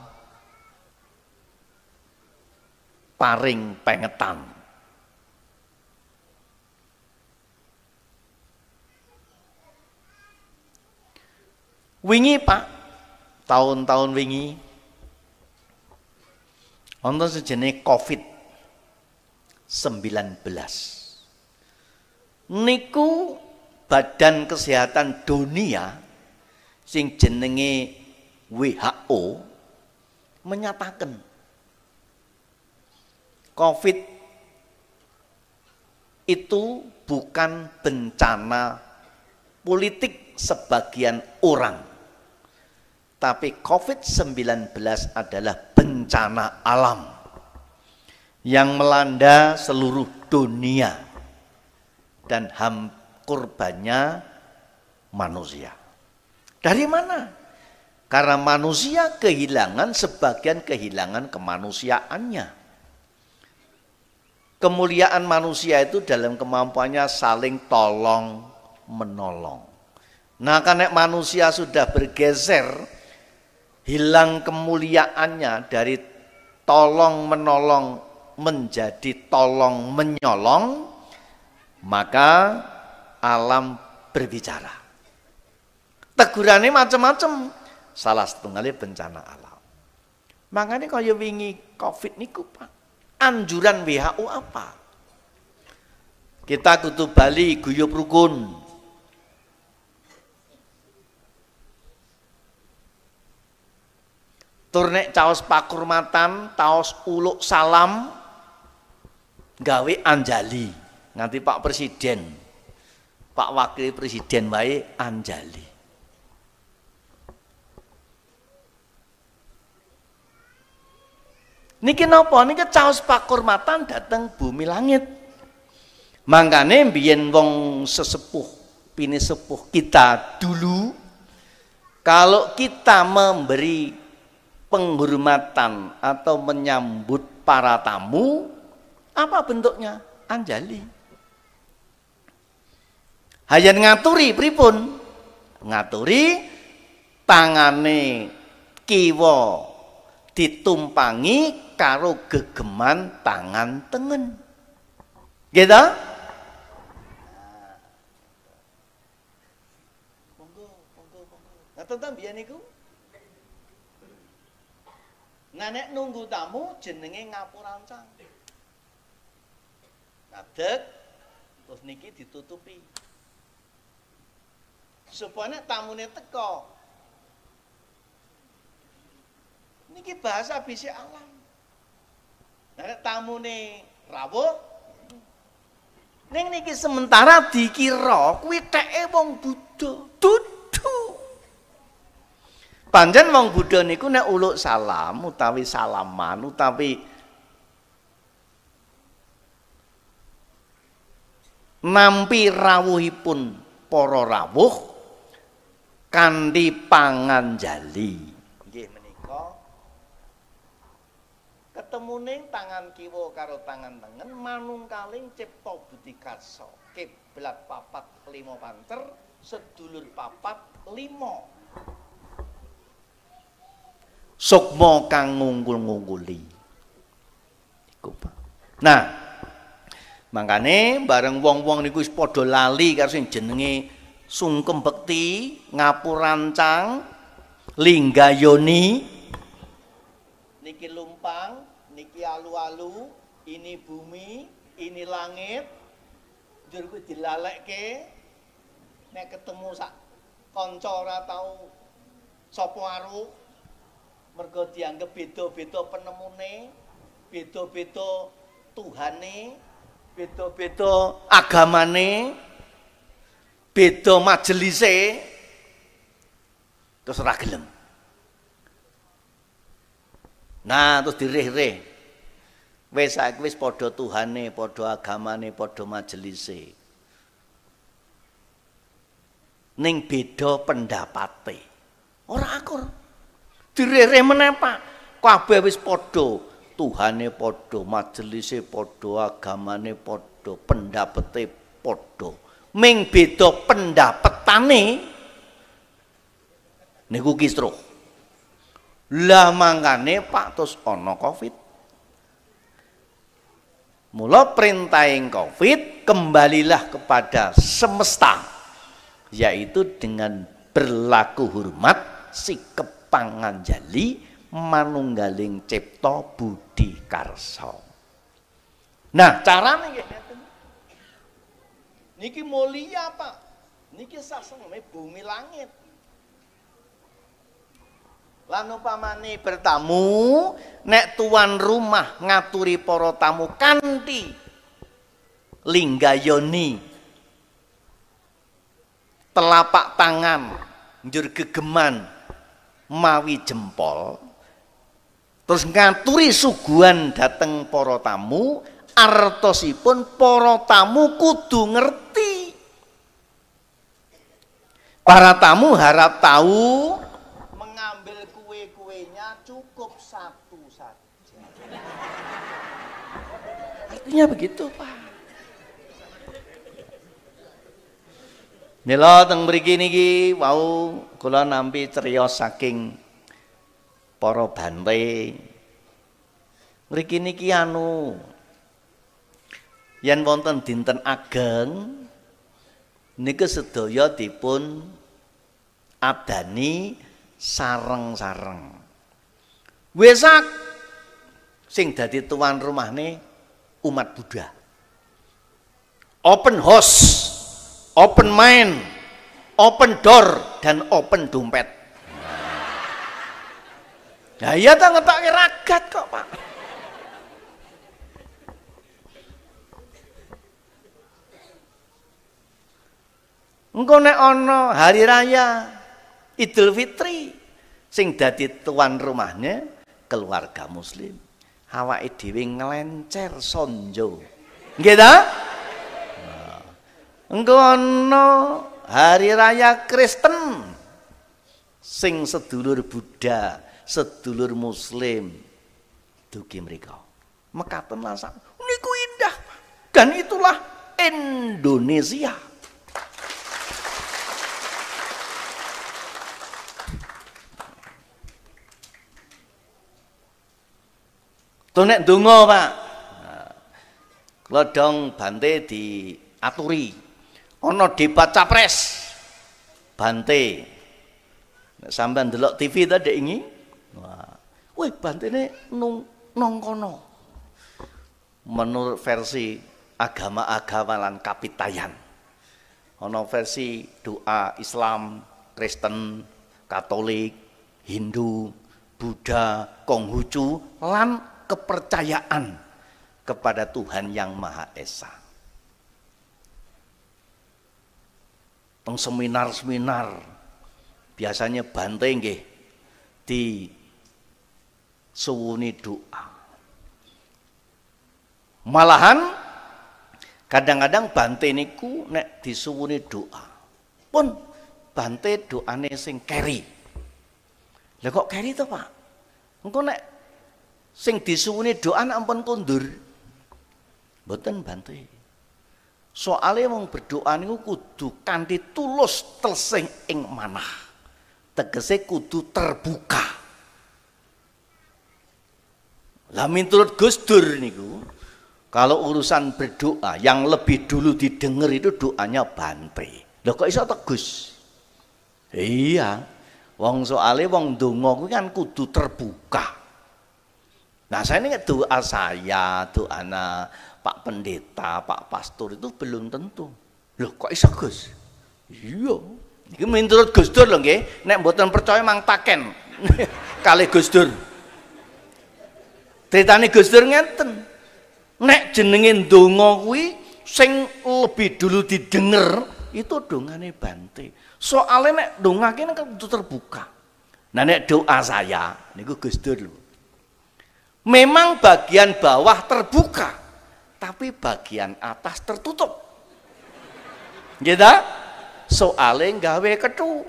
paring pengetan. Wingi Pak, tahun-tahun wingi wonten sejenis COVID-19. Niku Badan Kesehatan Dunia sing jenenge WHO menyatakan COVID itu bukan bencana politik sebagian orang, tapi COVID-19 adalah bencana alam yang melanda seluruh dunia dan korbannya manusia. Dari mana? Karena manusia sebagian kehilangan kemanusiaannya. Kemuliaan manusia itu dalam kemampuannya saling tolong menolong. Nah, karena manusia sudah bergeser, hilang kemuliaannya dari tolong menolong menjadi tolong menyolong, maka alam berbicara. Tegurannya macam-macam, salah setunggalnya bencana alam. Makanya kaya wingi COVID niku Pak, anjuran WHO apa? Kita kudu bali guyub rukun. Turnek caos pakurmatan, taos uluk salam, gawe anjali. Nganti Pak Presiden, Pak Wakil Presiden wae anjali. Niki napa? Niki caos pakurmatan dateng bumi langit. Mangkane mbiyen wong sesepuh, pini sepuh kita dulu, kalau kita memberi penghormatan atau menyambut para tamu, apa bentuknya? Anjali. Hayan ngaturi pripun? Ngaturi tangane kiwa ditumpangi karo gegeman tangan tengen. Gitu? Ngaten mbiyen niku. Nek nunggu tamu jenenge ngapurancang. Ngadeg terus niki ditutupi. Supaya tamune teko. Niki bahasa bisik alam. Nek tamune rawuh ning niki sementara dikira kuwi teke wong Buddha. Dudu. Pancen wong Buddha niku nek uluk salam utawi salaman utawi nampi rawuhipun para rawuh kanthi panganjali. Nggih menika ketemuning tangan kiwa karo tangan tengen manungkaling cipta budi karsa. Kiblat papat 5 panter, sedulur papat 5. Sukma kang ngungkul-ngungkuli. Iku, Pak. Nah, mangkane bareng wong-wong niku wis padha lali karo sing jenenge sungkem bekti, ngapurancang, linggayoni. Niki lumpang, niki alu-alu, ini bumi, ini langit. Njur kuwi dilalekke nek ketemu sak kanca ora tau sapa aruh. Mergo dianggep beda-beda penemune, beda-beda Tuhane, beda-beda agamane, beda majelise, terus ora gelem. Nah, terus dirih-rih. Wis saiki wis padha Tuhane, padha agamane, padha majelise. Ning beda pendapate. Ora akur. Direre meneh Pak, kabeh wis padha, Tuhane padha, majelise padha, agamane padha, pendapete padha. Ming beda pendapetane niku kisruh. Lah mangkane Pak terus ana Covid. Mula perintahing Covid kembalilah kepada semesta, yaitu dengan berlaku hormat sikep panganjali manunggaling cipta budi karsa. Nah, carane nggih ngeten. Niki mulia, Pak. Niki sasengme bumi langit. Lan upamane bertamu, nek tuan rumah ngaturi para tamu kanthi linggayoni telapak tangan njur gegeman mawi jempol, terus ngaturi suguhan dateng para tamu, artosipun para tamu kudu ngerti. Para tamu harap tahu mengambil kue-kuenya cukup satu saja. Artinya begitu, Pak. Mila teng mriki niki wau kula nampi criyos saking para bante. Mriki niki yen wonten dinten ageng niku sedaya dipun adani sareng-sareng. Wesak sing dadi tuan rumahne umat Buddha. Open house, open mind, open door, dan open dompet. Nah iya tak ngetake ragat kok, Pak. Engko nek ana hari raya Idul Fitri sing dadi tuan rumahnya keluarga muslim. awake dhewe nglencer sonjo. Nggih ta? Engko ana hari raya Kristen sing sedulur Buddha, sedulur Muslim dugi mriko. Mekaten lasak niku indah. Dan itulah Indonesia. Tuh nek donga, Pak. Kula dong Bante diaturi. Ana debat capres. Bante. Nek sampean ndelok TV ta Dek Ingi? Wah, wih Bantene nong kono. Menurut versi agama-agama lan kapitayan. Ana versi doa Islam, Kristen, Katolik, Hindu, Buddha, Konghucu lan kepercayaan kepada Tuhan yang Maha Esa. Teng seminar-seminar biasanya Bante nggih di suwuni doa. Malahan kadang-kadang Bante niku nek disuwuni doa pun Bante doane sing keri. Lah kok keri to, Pak? Engko nek sing disuwuni doa ampun kundur. Mboten Bante. Soale wong berdoa niku kudu kanthi tulus telesing ing manah. Tegese kudu terbuka. Lah miturut Gus Dur niku kalau urusan berdoa yang lebih dulu didengar itu doanya Bante. Lho kok iso tegus? Iya. Wong soale wong donga kuwi kan kudu terbuka. Nah saya ini doa saya, doa Pak Pendeta, Pak Pastor itu belum tentu. Loh kok iso Gus? Iya. Ini menurut Gus Dur lho nggih, nek mboten percaya mang taken kali Gus Dur. Ceritane Gus Dur ngeten. Nek jenenge ndonga kuwi sing lebih dulu didengar itu dongane Bante. Soale nek ndongake kan kudu terbuka. Nah nek doa saya niku Gus Dur lho. Memang bagian bawah terbuka, tapi bagian atas tertutup. Gitu? Soale gawe kethu.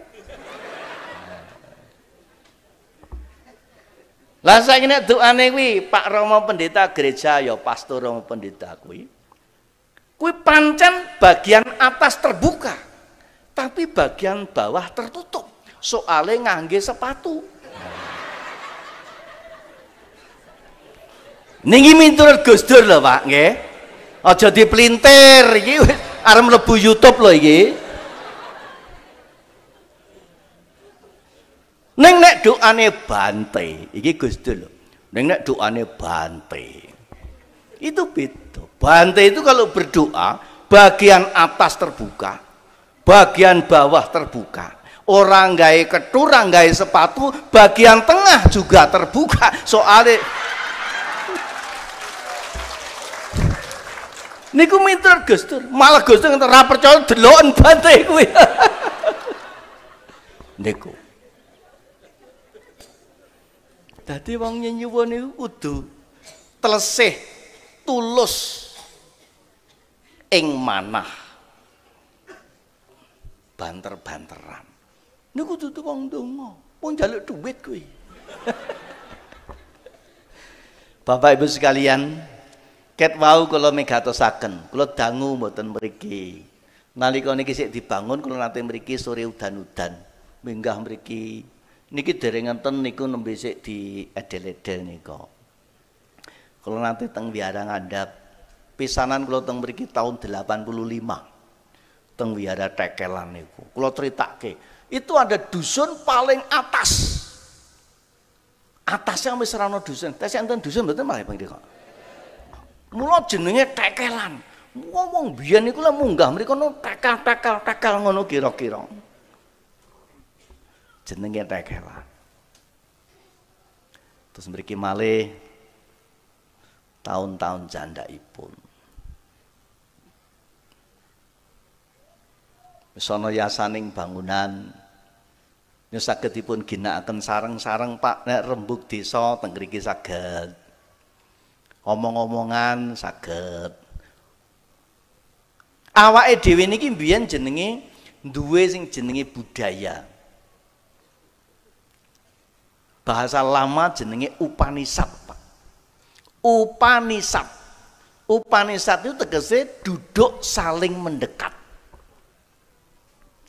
Lah saiki nek doane kuwi Pak Romo Pendeta Gereja ya Pastor Romo Pendeta kuwi pancen bagian atas terbuka, tapi bagian bawah tertutup. Soale ngangge sepatu. Niki miturut Gus Dur lho Pak nggih. Aja dipelintir iki arep mlebu YouTube lho iki. Ning nek doane Bante, iki Gus Dur lho. Ning nek doane Bante. Itu beda. Bante itu kalau berdoa bagian atas terbuka, bagian bawah terbuka. Orang gawe kethu, orang gawe sepatu, bagian tengah juga terbuka. Soale niku miturut Gus Dur, malah Gus Dur ora percaya deloken Bante kuwi. Niku. Dadi wong nyuwun niku kudu telesih tulus ing manah. Banter-banteran. Niku dudu wong donga, pun njaluk dhuwit kuwi. Bapak Ibu sekalian, ket wau kula megatosaken, kula dangu mboten mriki. Nalika niki sik dibangun kula nate mriki sore udan-udan. Minggah mriki. Niki dereng ngenten niku nembe sik di edel-edel nika. Kula nate teng Wihara Ngandhap. Pisanan kula teng mriki tahun 85. Teng Wihara Tekelan niku. Kula critake, itu ada dusun paling atas. Atasnya wis ora ana dusun. Tes enten dusun mboten malah Bang Dika. Mula jenenge Tekelan. Ngomong biyen niku lek munggah mriku ono tekel ngono kira-kira. Jenenge Tekelan. Terus mriki malih tahun-tahun jandhaipun. Wis ana yasaning bangunan. Yen saged dipun ginakaken sareng-sareng Pak nek rembug desa teng mriki saged. Omong-omongan saged. Awake dhewe niki mbiyen jenenge duwe sing jenenge budaya. Bahasa lama jenenge Upanishad, Pak. Upanishad. Upanishad itu tegese duduk saling mendekat.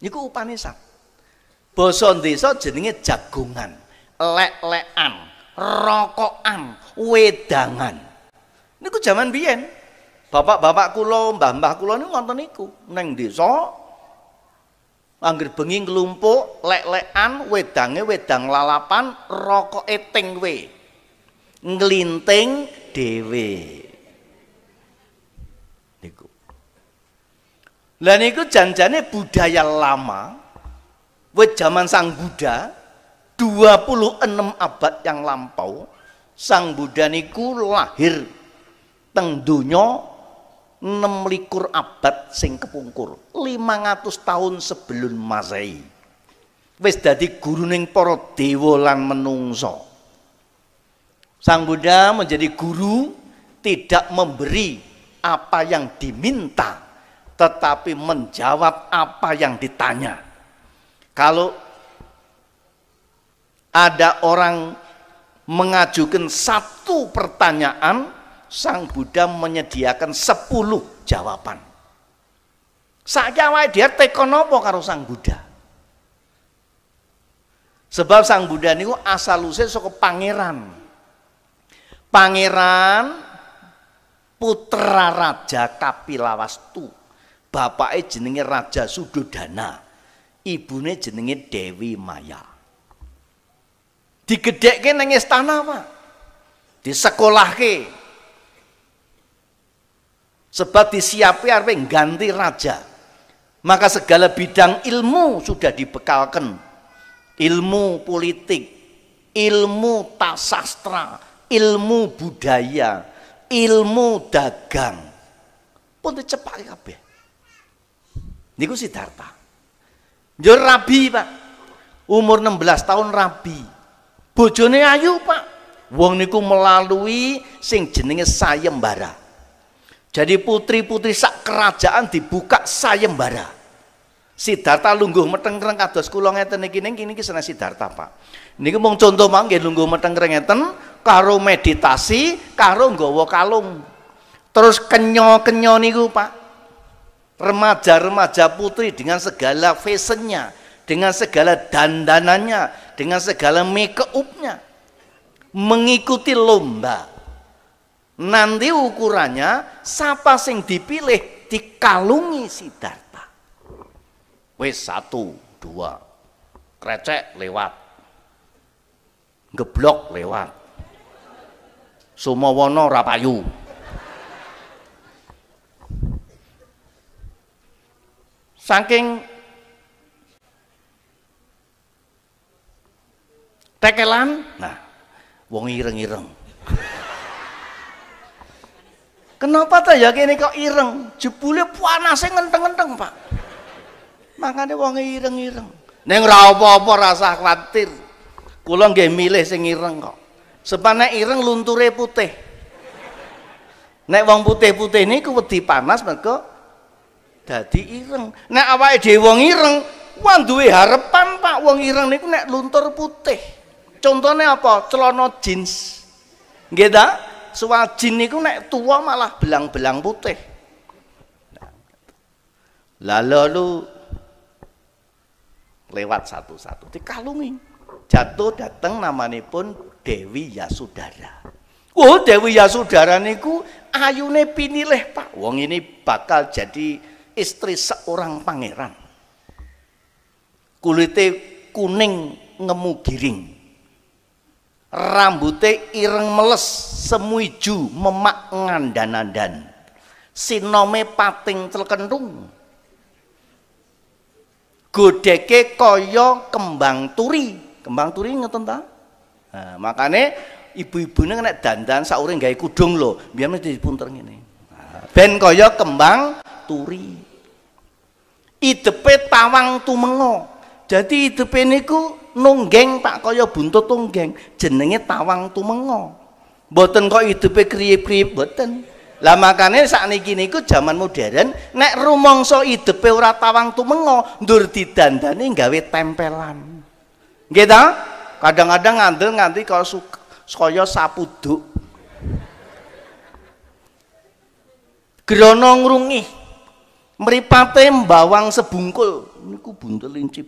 Niku Upanishad. Basa desa jenenge jagongan, lek-lekan, rokokan, wedangan. Niku jaman biyen. Bapak-bapak kula, mbah-mbah kula niku wonten niku neng desa. Angger bengi nglumpuk, lek-lekan, wedange wedang lalapan, rokoke tingwe. Nglinting dhewe. Niku. Lah niku janjane budaya lama. Wit zaman Sang Buddha 26 abad yang lampau, Sang Buddha niku lahir teng donya 26 abad sing kepungkur, 500 tahun sebelum Masehi. Wis dadi guruning para dewa lan menungso. Sang Buddha menjadi guru, tidak memberi apa yang diminta, tetapi menjawab apa yang ditanya. Kalau ada orang mengajukan satu pertanyaan, Sang Buddha menyediakan 10 jawaban. Saiki awake dhewe tekon apa karo Sang Buddha? Sebab Sang Buddha niku asal-usule saka pangeran. Pangeran putra Raja Kapilawastu. Bapake jenenge Raja Sudodana. Ibune jenenge Dewi Maya. Digedhekke nang istana, Pak. Disekolahke. Sebab disiapi arep ganti raja. Maka segala bidang ilmu sudah dibekalkan. Ilmu politik, ilmu tasastra, ilmu budaya, ilmu dagang. Pun dicepake kabeh. Niku Siddhartha. Yo rabi, Pak. Umur 16 tahun rabi. Bojone ayu, Pak. Wong niku melalui sing jenenge sayembara. Jadi putri-putri sak kerajaan dibuka sayembara. Siddhartha lungguh metengkreng kados kula ngeten niki niki seneng Siddhartha, Pak. Niki mung contoh mangke lungguh metengkreng ngeten karo meditasi, karo nggawa kalung. Terus kenyo-kenyo niku, Pak. Remaja-remaja putri dengan segala fashionnya, dengan segala dandanannya, dengan segala make up-nya mengikuti lomba. Nanti ukurannya siapa sing dipilih dikalungi Siddhartha. Wis 1, 2, krecek lewat, geblok lewat, Sumawana ora payu. Saking tekelan, nah wong ireng-ireng. Kenapa ta ya kene kok ireng? Jebule panase ngenteng-ngenteng, Pak. Makane wong ireng-ireng. Ning ora apa-apa rasa kuwatir. Kula nggih milih sing ireng kok. Sebab nek ireng lunture putih. Nek wong putih-putih niku wedi panas mergo dadi ireng. Nek awake dhewe wong ireng, wah duwe harapan, Pak. Wong ireng niku nek luntur putih. Contohnya apa? Celana jeans. Nggih ta? Suwajin niku nek tua malah belang-belang putih. Lalu lewat satu-satu dikalungi. Jatuh dateng namanipun Dewi Yasudara. Oh, Dewi Yasudara niku ayune pinilih, Pak. Wong ini bakal jadi istri seorang pangeran. Kulite kuning ngemu giring. Rambutnya ireng meles, semu ijo memak ngandan-andan. Sinome pating celkentung. Godeke kaya kembang turi. Kembang turi ngeten ta? Nah, makane ibu-ibune nek dandan saure gawe kudung lho, biyen mesti dipunter ngene. Nah, ben kaya kembang turi. Idepe tawang tumengo. Jadi idepe niku nunggeng, Pak, kaya buntut tunggeng, jenenge tawang tumengo. Mboten kok hidupe kriyip-kriyip mboten. Lah makane sakniki niku jaman modern nek rumangsa hidupe ora tawang tumengo ndur didandani gawe tempelan. Nggih ta? Kadang-kadang ngandel nganti kaya sapuduk. Grana ngrungih mripate mbawang sebungkul niku buntel lincip.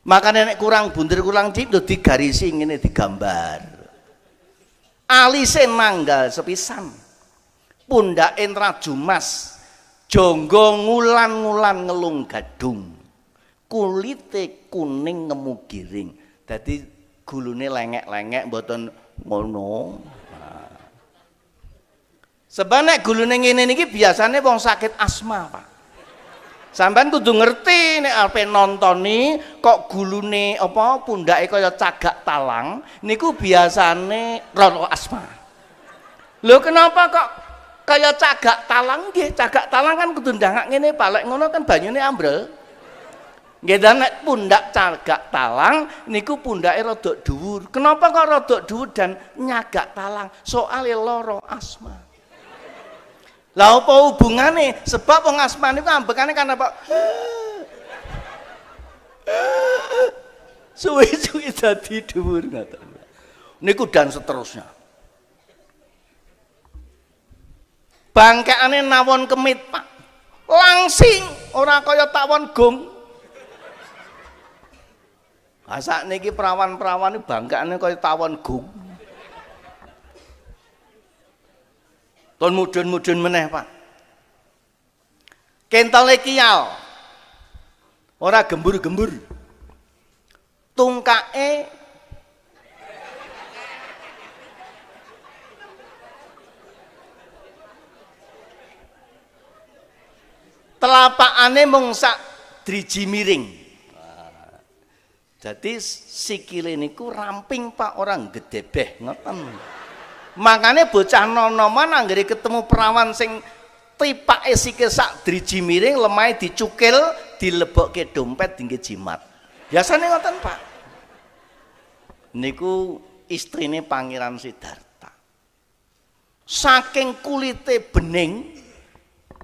Makane nek kurang buntir kurang cip do digarisi ngene digambar. Alise nanggal sepisan. Pundake traju mas. Jonggo ngulan-ngulan ngelung gadung. Kulite kuning ngemu giring. Dadi gulune lengek-lengek mboten ngono. Sebab nek gulune ngene niki biasane wong sakit asma, Pak. Sampeyan kudu ngerti nek ape nontoni kok gulune apa pundake kaya cagak talang niku biasane rono asma. Lho kenapa kok kaya cagak talang? Nggih, cagak talang kan kudu ndangak ngene Pak, lek ngono kan banyune ambrel. Nggih, nek pundak cagak talang niku pundake rada dhuwur. Kenapa kok rada dhuwur dan nyagak talang? Soale lara asma. Lah apa hubungane? Sebab wong asma niku ambekane kan apa? Suwi-suwi dadi dhuwur ngoten. Niku dan seterusnya. Bangkekane nawon kemit, Pak. Langsing, ora kaya tawon gong. Asak niki perawan-perawan iki bangkekane kaya tawon gong. Ton mudun-mudun meneh, Pak. Kentale kiyal. Ora gembur-gembur. Tungkake telapakane mung sak driji miring. Jadi sikile niku ramping, Pak, orang gedebeh ngoten. Makanya bocah nom-noman anggere ketemu perawan sing tipake sikil sak driji miring lemahe dicukil dilebokke dompet dingge jimat. Biasane ngoten, Pak. Niku istrine Pangeran Siddhartha. Saking kulite bening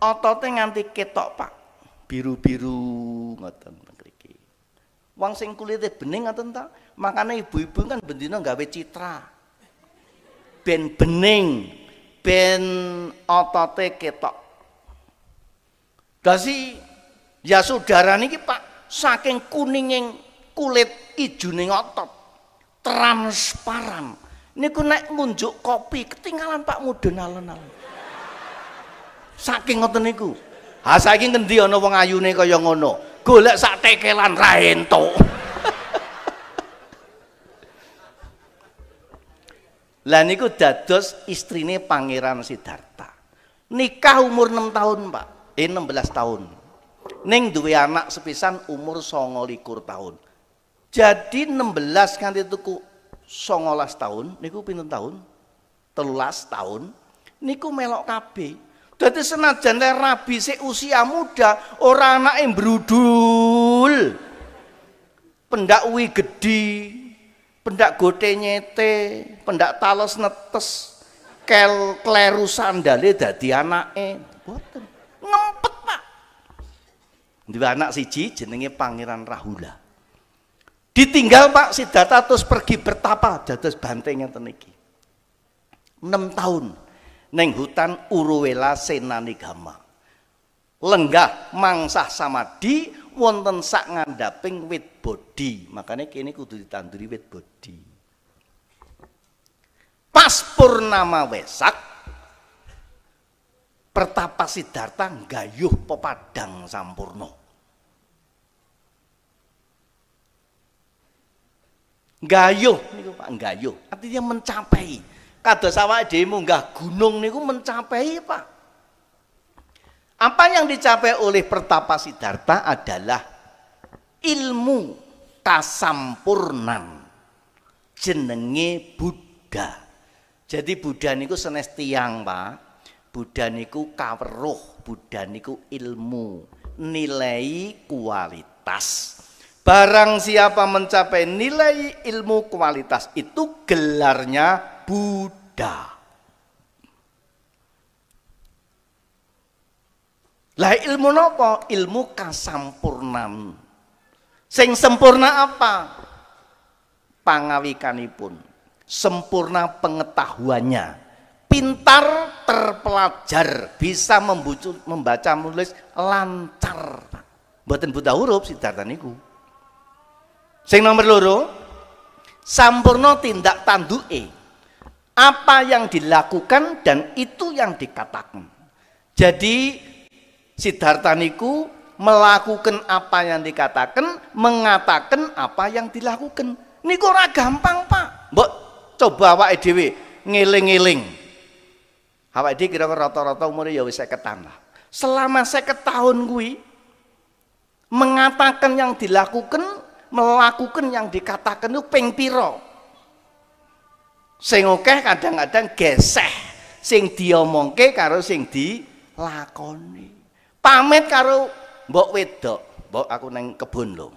otote nganti ketok, Pak. Biru-biru ngoten mriki. Wong sing kulite bening ngoten ta, makane ibu-ibu kan bendina gawe citra. Ben bening, ben otote ketok. Dasi ya saudara niki, Pak, saking kuninging kulit ijuning otot, transparan. Niku nek ngunjuk kopi ketinggalan, Pak, mudun alon-alon. Saking ngoten niku. Ha saiki ngendi ana wong ayune kaya ngono? Golek sak tekelan ra entuk. Lah niku dados istrine Pangeran Siddhartha. Nikah umur 6 tahun, Pak. 16 tahun. Ning duwe anak sepisan umur 29 tahun. Jadi 16 kanthi tuku 19 tahun, niku pinten tahun? 13 tahun. Niku melok kabeh. Dadi senajan rabi sik usia muda, ora anake brudul. Pendak uwi gedhi. Pendak gote nyete, pendak tales netes, kleru sandale dadi anake. Mboten. Ngempet, Pak. Duwe anak siji jenenge Pangeran Rahula. Ditinggal, Pak, Siddhartha terus pergi bertapa dados banteng ngeten iki. 6 tahun ning hutan Uruwela Senanigama. Lenggah mangsah samadhi wonten sak ngandhaping wit bodhi. Makanya kene kudu ditanduri wit bodhi. Pas purnama Wesak pertapa Siddhartha nggayuh pepadang sampurna. Nggayuh niku, Pak, nggayuh. Artinya mencapai. Kados awake dhewe munggah gunung niku mencapai, Pak. Apa yang dicapai oleh pertapa Siddhartha adalah ilmu kasampurnan, jenenge Buddha. Jadi Buddha niku senes tiyang, Pak. Buddha niku kaweruh, Buddha niku ilmu, nilai kualitas. Barang siapa mencapai nilai ilmu kualitas itu gelarnya Buddha. Lah ilmu napa? Ilmu kasampurnan. Sing sempurna apa? Pangawikanipun. Sempurna pengetahuannya. Pintar terpelajar, bisa membaca menulis lancar. Mboten buta huruf Siddhartha niku. Sing nomor loro, sampurna tindak tanduke. Apa yang dilakukan dan itu yang dikatakan. Jadi Siddhartha niku melakukan apa yang dikatakan, mengatakan apa yang dilakukan. Niku ora gampang, Pak. Mbok coba awake dhewe ngeling-eling. Awake dhewe kira-kira rata-rata umure ya wis 50-an lah. Selama 50 tahun kuwi mengatakan yang dilakukan, melakukan yang dikatakan itu ping pira? Sing akeh kadang-kadang geseh sing diomongke karo sing dilakoni. Pamit karo mbok wedok, mbok aku nang kebun lho.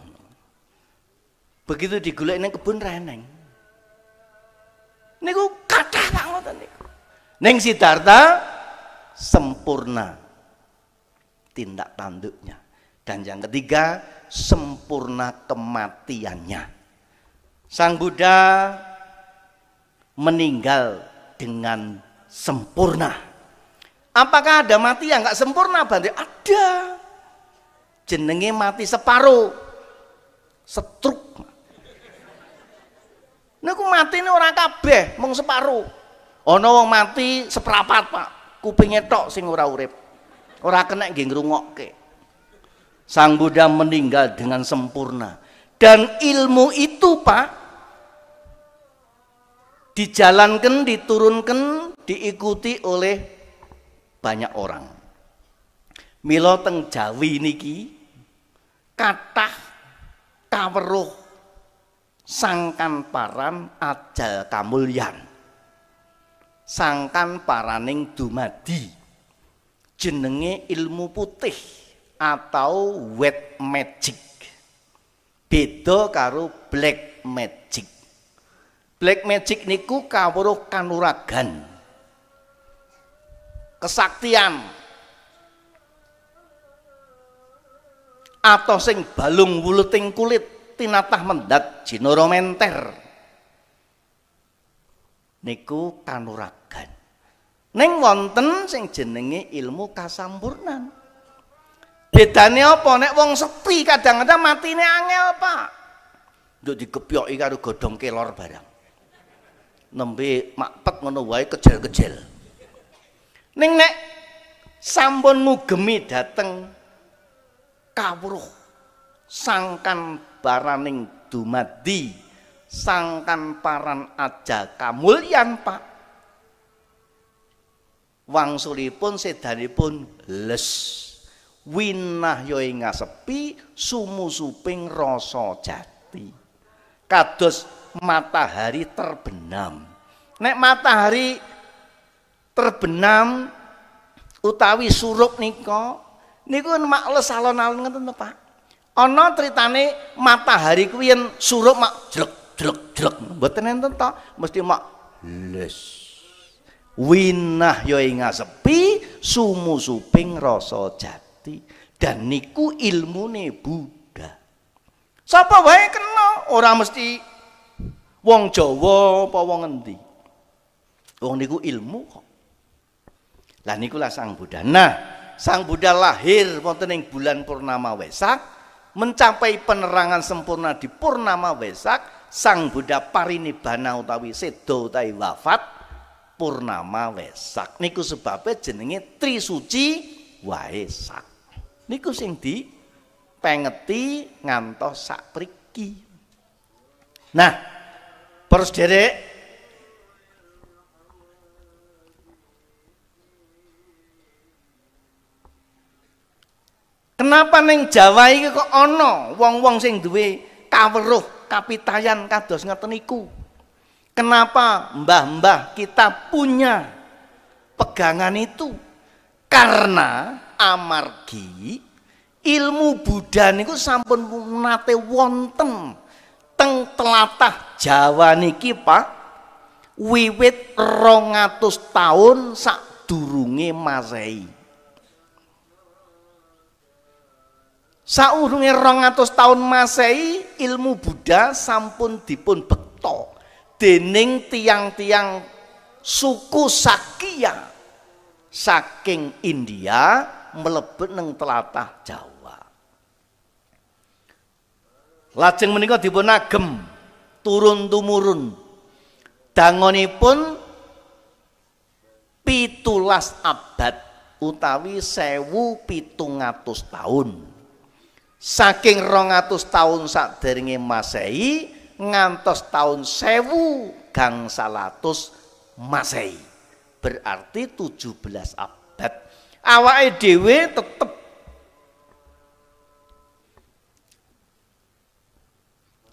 Begitu digolek nang kebun reneng. Niku kathah banget niku. Ning Siddhartha sempurna tindak tanduknya. Dan yang ketiga, sempurna kematiannya. Sang Buddha meninggal dengan sempurna. Apakah ada mati yang nggak sempurna, Bante? Ada. Jenenge mati separuh. Setruk. Niku matine ora kabeh, mung separuh. Ana wong mati seprapat, Pak. Kupinge tok sing ora urip. Ora kena nggih ngrungokke. Sang Buddha meninggal dengan sempurna. Dan ilmu itu, Pak, dijalankan, diturunkan, diikuti oleh banyak orang. Mila teng Jawi niki kathah kaweruh sangkan paran ajal kamulyan. Sangkan paraning dumadi jenenge ilmu putih atau white magic. Beda karo black magic. Black magic niku kawruh kanuragan, kesaktian, atau sing balung wuluting kulit tinatah mendat jinara menter. Niku kanuragan. Ning wonten sing jenenge ilmu kasampurnan. Bedane apa? Nek wong sepi kadang-kadang matine angel, Pak. Nduk digepyoki karo godhong kelor barang. Nembe makpet ngono wae kejel-kejel. Ning nek sampun ngugemi dateng kawruh sangkan baraning dumadi, sangkan paran aja kamulyan, Pak. Wangsulipun sedanipun les. Winah yo ing ngasepi sumusuping rasa jati. Kados matahari terbenam. Nek matahari terbenam utawi surup nika niku makles alon-alon ngoten to, Pak. Ana critane matahari kuwi yen surup mak jlek-jlek-jlek. Mboten enten to, mesti mak les. Winah yo ing ngasepi sumusuping rasa jati. Dan niku ilmune Buddha. Sapa wae kena, ora mesti wong Jawa apa wong endi. Wong niku ilmu kok. Lah niku lah Sang Buddha. Nah, Sang Buddha lahir wonten ing bulan purnama Wesak, mencapai penerangan sempurna di purnama Wesak. Sang Buddha parinibbana utawi seda utawi wafat purnama Wesak. Niku sebabnya jenenge Trisuci Waesak. Niku sing dipengeti ngantos sapriki. Nah, para sederek, kenapa ning Jawa iki kok ana wong-wong sing duwe kaweruh kapitayan kados ngeten niku? Kenapa mbah-mbah kita punya pegangan itu? Karena amargi ilmu Buddha niku sampun nate wonten teng tlatah Jawa niki, Pak, wiwit 200 tahun sadurunge Masehi. Saurunge 200 tahun Masehi ilmu Buddha sampun dipun bekta dening tiang-tiang suku Sakya saking India mlebet neng tlatah Jawa. Lajeng menika dipun agem turun tumurun. Dangonipun 17 abad utawi 1700 tahun. Saking 200 tahun sakderenge Masehi ngantos tahun 1000 gangsalatus Masehi. Berarti 17 abad. Awake dhewe tetep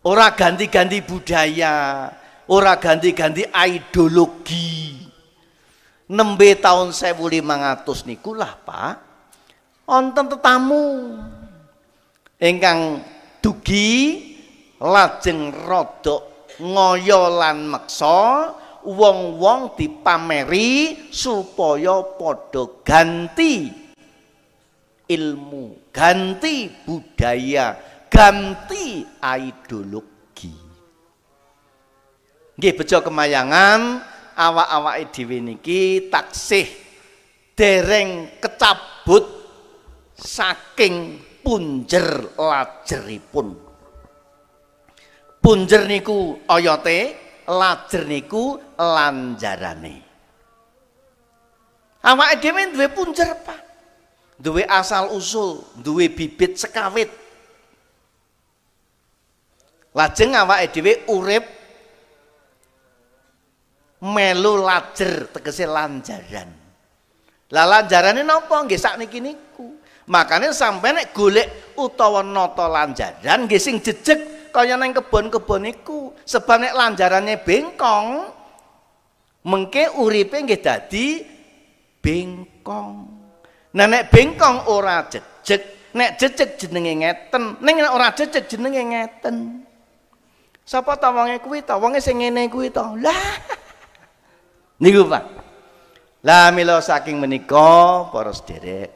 ora ganti-ganti budaya, ora ganti-ganti ideologi. Nembe tahun 1500 niku lah Pak, wonten tetamu ingkang dugi lajeng rodok ngoyo lan meksa wong-wong dipameri supaya padha ganti ilmu, ganti budaya, ganti ideologi. Nggih bejo kemayangan awak-awake dhewe niki taksih dereng kecabut saking punjer lajeripun. Punjer niku oyote, lajer niku lanjarane. Awake dhewe duwe punjer, Pak. Duwe asal usul, duwe bibit sekawit. Lajeng awake dhewe urip melu lajer tegese lanjaran. Lah lanjarane napa? Nggih sakniki niku. Makane sampeyan nek golek utawa nata lanjaran nggih sing jejeg kaya nang kebon-kebon niku. Sebab nek lanjarane bengkong mengke uripe nggih dadi bengkong. Nah nek bengkong ora jejeg, nek jejeg jenenge ngeten, ning nek ora jejeg jenenge ngeten. Sapa ta wonge kuwi ta? Wonge sing ngene kuwi ta. Lah niku Pak. Lah mila saking menika para sedherek,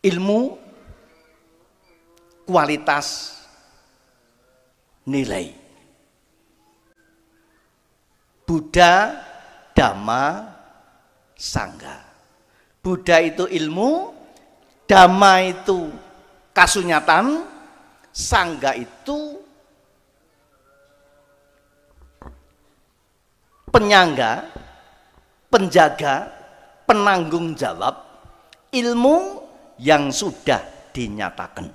ilmu kualitas nilai. Buddha, Dhamma, Sangha. Buddha itu ilmu, Dhamma itu kasunyatan, Sangha itu penyangga, penjaga, penanggung jawab ilmu yang sudah dinyatakan.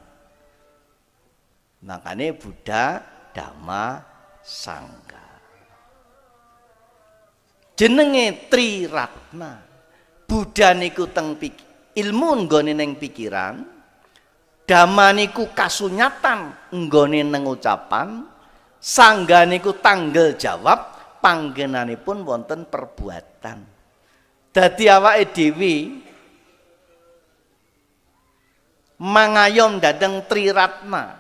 Makanya Buddha, Dhamma, Sangha. Jenenge Triratna. Buddha niku teng ilmu nggone ning pikiran, Dhamma niku kasunyatan nggone ning ucapan, Sangha niku tanggel jawab panggenanipun wonten perbuatan. Dadi awake dhewe mangayom dhateng Triratna,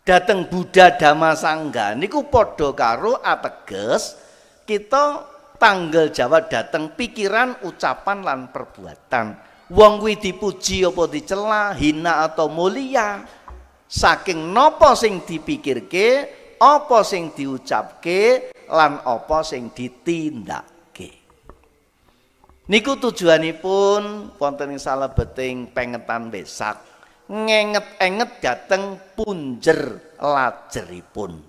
dhateng Buddha, Dhamma, Sangha niku padha karo ateges kita tanggel jawab dhateng pikiran, ucapan lan perbuatan. Wong kuwi dipuji apa dicela, hina atau mulia, saking napa sing dipikirke, apa sing diucapke, lan apa sing ditindakake. Niku tujuanipun wonten ing salebeting pengetan Wesak ngenget-enget dhateng punjer lajeripun.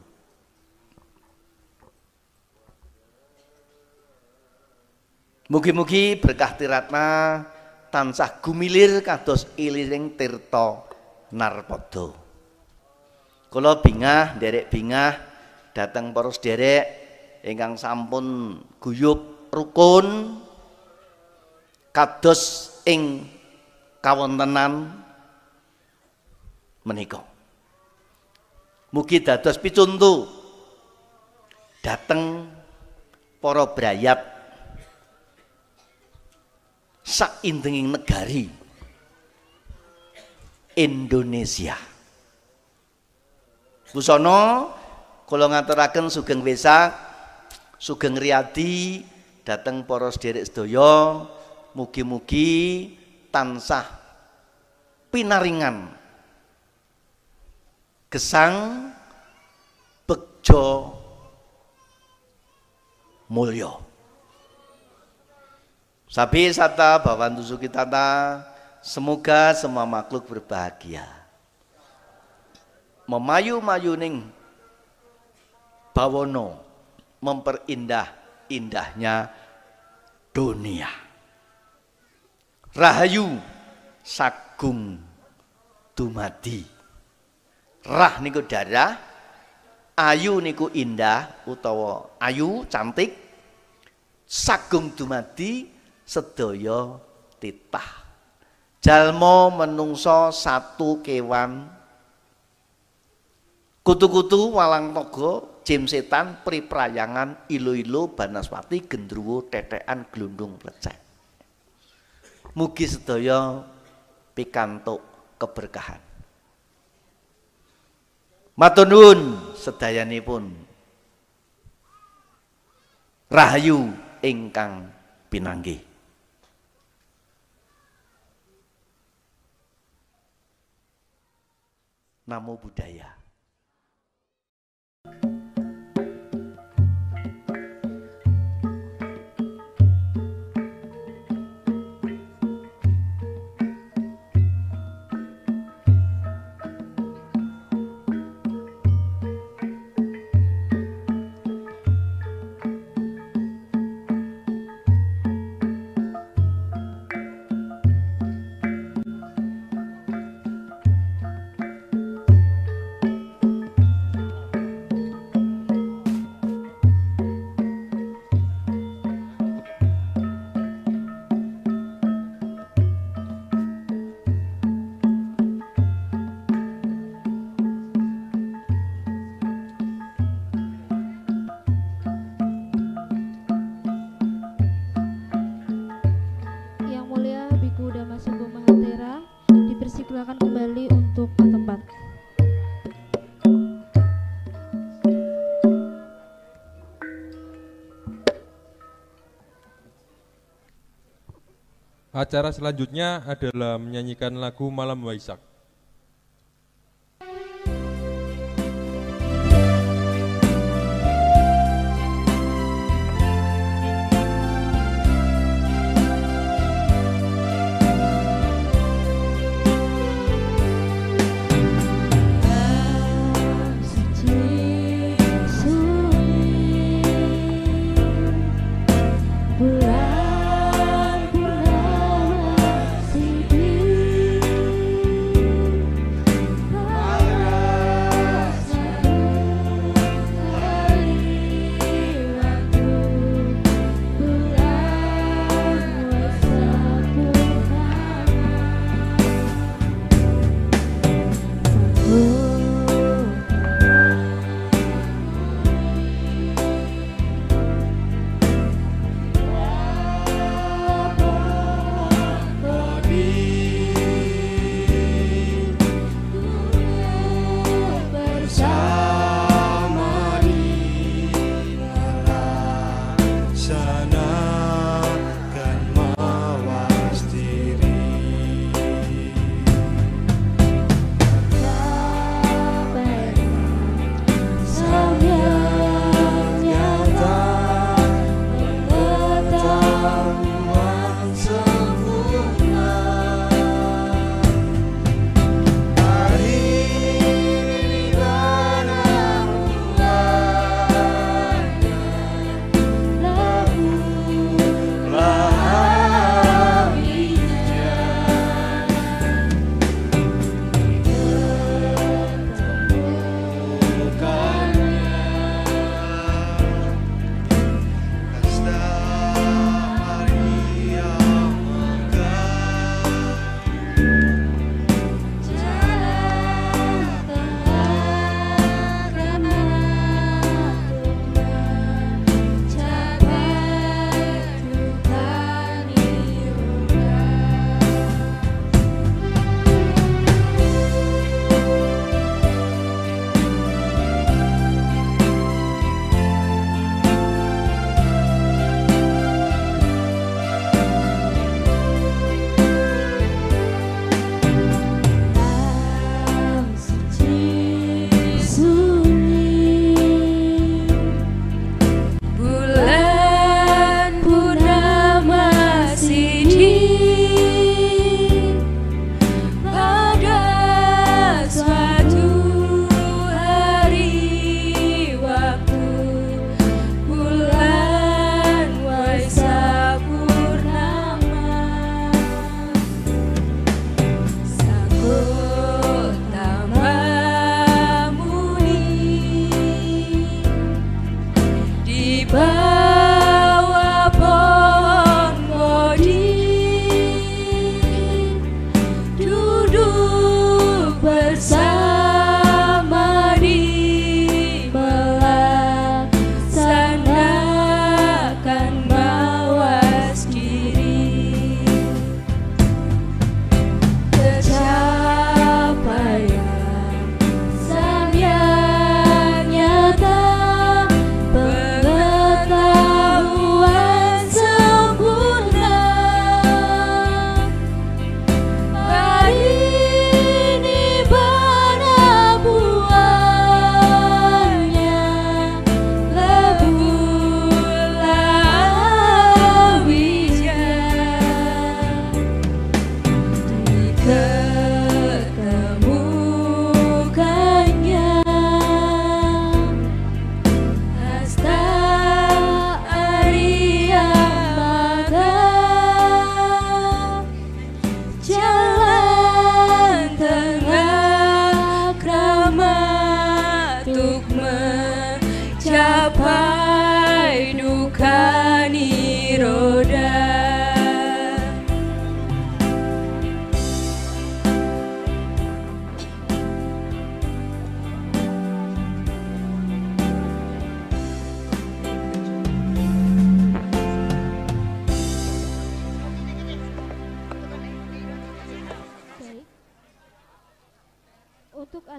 Mugi-mugi berkah Triratna tansah gumilir kados iliring tirta narpada. Kula bingah, nderek bingah dhateng para sederek ingkang sampun guyub rukun kados ing kawontenan menika. Mugi dados pituntu dhateng para brayat saindenging negari Indonesia. Busana kula ngaturaken sugeng Wesak, sugeng riyadi dhateng para sedherek sedaya, mugi-mugi tansah pinaringan gesang bekjo mulya. Sabi sata bawantu sukitata, semoga semua makhluk berbahagia. Memayu-mayu ning bawono, memperindah-indahnya dunia. Rahayu sagung dumadi. Rah niku darah, ayu niku indah utawa ayu cantik, sagung dumadi sedaya titah. Jalma menungso satu kewan, kutu-kutu walang togo, jim setan, priprayangan, ilo-ilo, banaspati, gendruwo, tetekan, glundung, plecek. Mugi sedaya pikantuk keberkahan. Matur nuwun sedayanipun. Rahayu ingkang pinanggih. Namo Buddhaya.
Acara selanjutnya adalah menyanyikan lagu Malam Waisak.
Bulan purnama sidi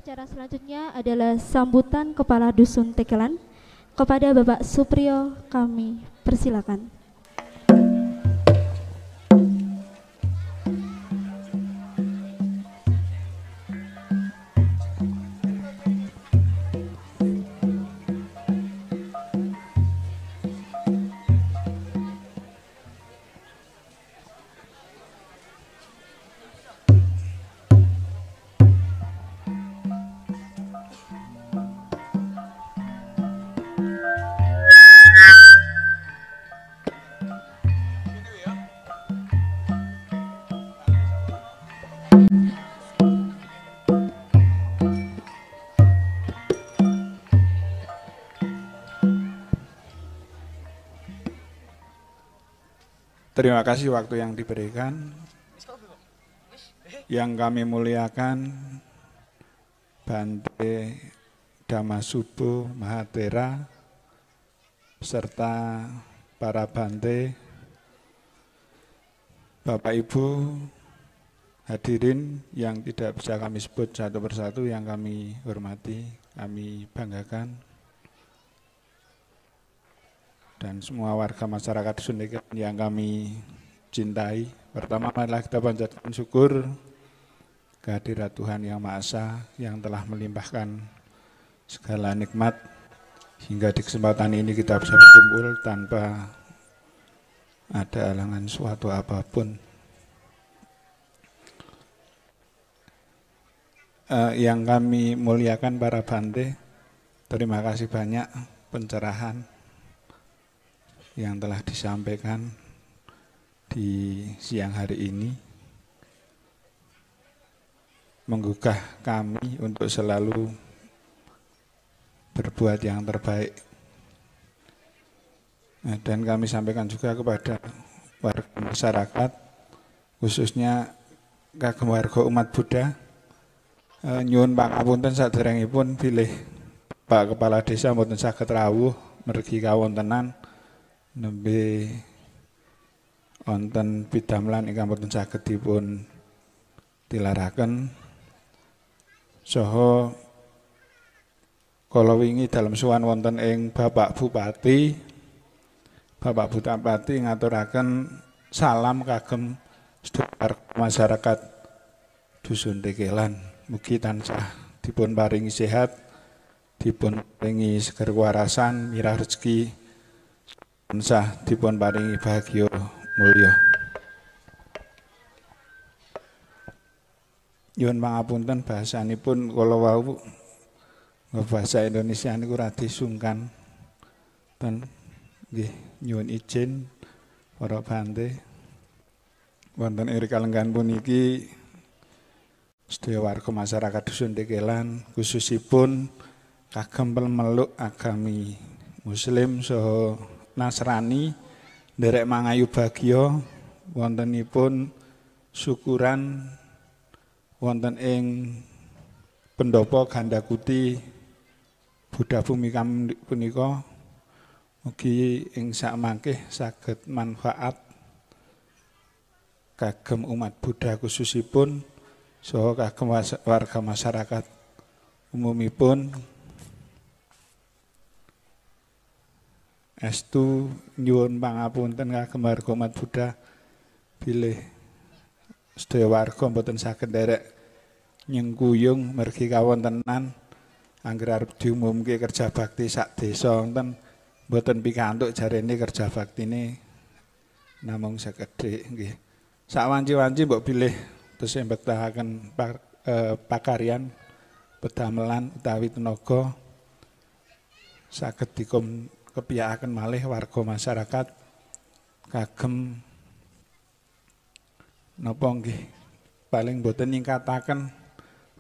Acara selanjutnya adalah sambutan Kepala Dusun Tekelan. Kepada Bapak Supriyo kami persilakan.
Terima kasih waktu yang diberikan. Yang kami muliakan Bante Damasubo Mahatera beserta para Bante, Bapak Ibu hadirin yang tidak bisa kami sebut satu persatu, yang kami hormati, kami banggakan, dan semua warga masyarakat Dusun Tekelan yang kami cintai. Pertama, marilah kita panjatkan syukur kehadirat Tuhan Yang Maha Esa yang telah melimpahkan segala nikmat hingga di kesempatan ini kita bisa berkumpul tanpa ada halangan suatu apapun. Yang kami muliakan para Bante, terima kasih banyak pencerahan yang telah disampaikan di siang hari ini, menggugah kami untuk selalu berbuat yang terbaik. Dan kami sampaikan juga kepada warga masyarakat, khususnya kagem warga umat Buddha, nyuwun pangapunten saderengipun bilih Pak Kepala Desa mboten saged rawuh mergi kawontenan nembe wonten pidamlan ingkang boten saged dipun tilaraken, saha kala wingi dalem sowan wonten ing Bapak Bupati ngaturaken salam kagem sedherek masyarakat Dusun Tekelan. Mugi tansah dipun paringi sehat, dipun paringi seger warasan, mirah rezeki, tansah dipun paringi bahagia mulya. Nyuwun pangapunten bahasanipun kala wau bahasa Indonesia niku radi sungkan. Ten nggih nyuwun izin para Bante wonten ing kalenggan puniki sedaya warga masyarakat Dusun Tekelan khususipun kagem meluk agami Muslim saha Nasrani nderek mangayu bagya wontenipun syukuran wonten ing pendopo Gandakuti Buddha Bumi kami punika. Mugi ing sakmangke saged manfaat kagem umat Buddha khususipun saha kagem warga masyarakat umumipun. Estu nyuwun pangapunten kagem warga umat Buddha bilih sedaya warga mboten saged nderek nyengkuyung mergi kawontenan angger arep diumumke kerja bakti sak desa wonten mboten pikantuk jarene kerja baktine namung sekedhik nggih. Sak wanci-wanci mbok bilih terus mbektahaken pakaryan pedamelan utawi tenaga saged dikepiyakaken malih warga masyarakat kagem napa nggih paling mboten ningkataken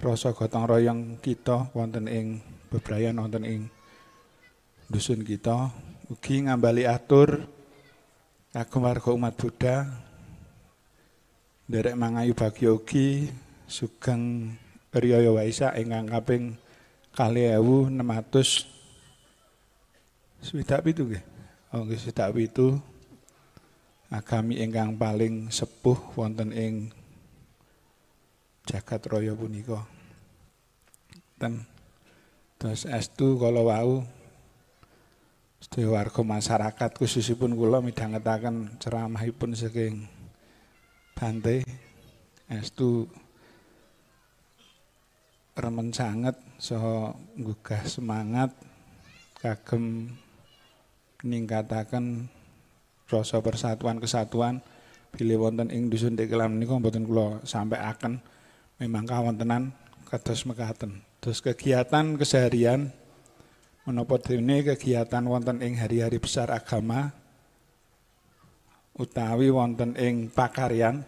rasa gotong royong kita wonten ing bebrayan wonten ing dusun kita. Ugi ngambali atur kagem warga umat Buddha nderek mangayu bagya ugi sugeng riyaya Waisak ingkang kaping 2667 nggih. Oh nggih 27 agami ingkang paling sepuh wonten ing jagat raya punika. ngaten. Terus estu kala wau sedaya warga masyarakat khususipun kula midhangetaken ceramahipun saking Bante estu remen sanget saha nggugah semangat kagem ningkataken rasa persatuan kesatuan bilih wonten ing dusun Tekelan menika mboten kula sampaiaken memang kawontenan kados mekaten. Terus kegiatan keseharian menapa dene kegiatan wonten ing hari-hari besar agama utawi wonten ing pakaryan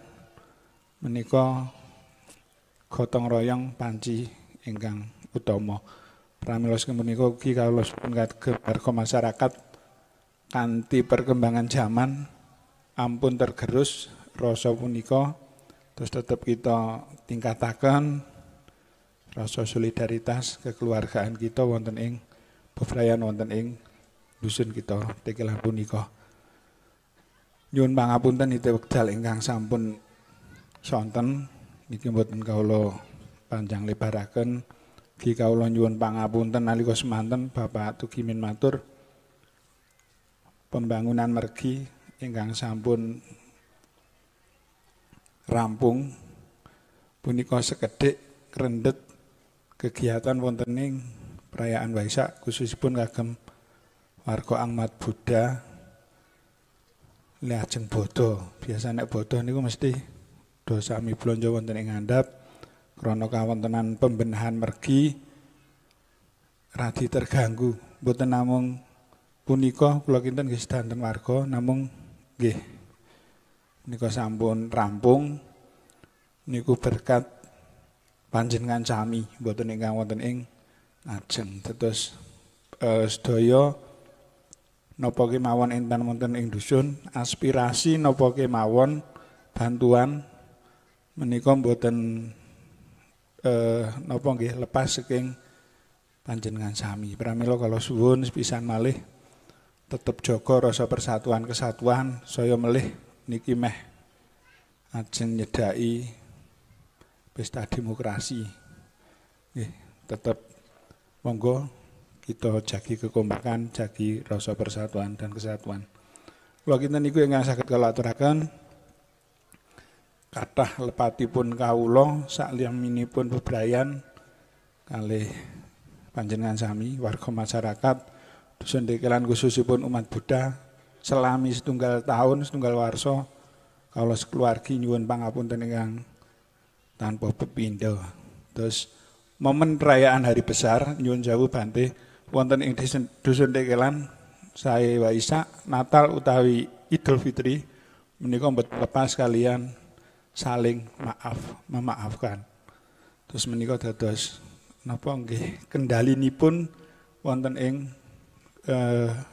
menika gotong royong panci ingkang utama. Pramila menika ugi kawula pun warga masyarakat kanthi perkembangan zaman ampun tergerus rasa punika terus tetap kita tingkataken rasa solidaritas kekeluargaan kita wonten ing bebrayan wonten ing dusun kita Tekelan punika. Nyuwun pangapunten ite wekdal ingkang sampun sonten niki mboten kawula panjang lebaraken. Ugi kawula nyuwun pangapunten nalika semanten Bapak Tugimin matur pembangunan mergi ingkang sampun rampung punika sekedhik rendet kegiatan wonten ing perayaan Waisak khususipun kagem warga Angmat Buddha lajeng bodho. Biasa nek bodho niku mesti do sami blanja wonten ing ngandhap krana kawontenan pembenahan mergi radi terganggu. Mboten namung punika kula kinten nggih sedanten warga namung nggih menika sampun rampung niku berkat panjenengan sami mboten ingkang wonten ing ajeng terus sedaya napa kemawon enten wonten ing dusun aspirasi napa kemawon bantuan menika mboten napa nggih lepas saking panjenengan sami. Pramila kala suwun sepisan malih tetep jaga rasa persatuan kesatuan saya melih niki meh ajeng nyedaki pesta demokrasi. Nggih tetep monggo kita jagi kekompakan, jagi rasa persatuan dan kesatuan. Kula kinten niku ingkang saged kula aturaken kathah lepatipun kawula sakliyaminipun bebrayan kalih panjenengan sami warga masyarakat dusun Tekelan khususipun umat Buddha selami setunggal tahun setunggal warsa kawula sekeluargi nyuwun pangapunten ingkang tanpa pepindha. Terus momen perayaan hari besar nyuwun jawuh Bante wonten ing dusun Tekelan sae Waisak, Natal utawi Idul Fitri menika mboten lepas kalian saling memaafkan. Terus menika dados napa nggih kendalinipun wonten ing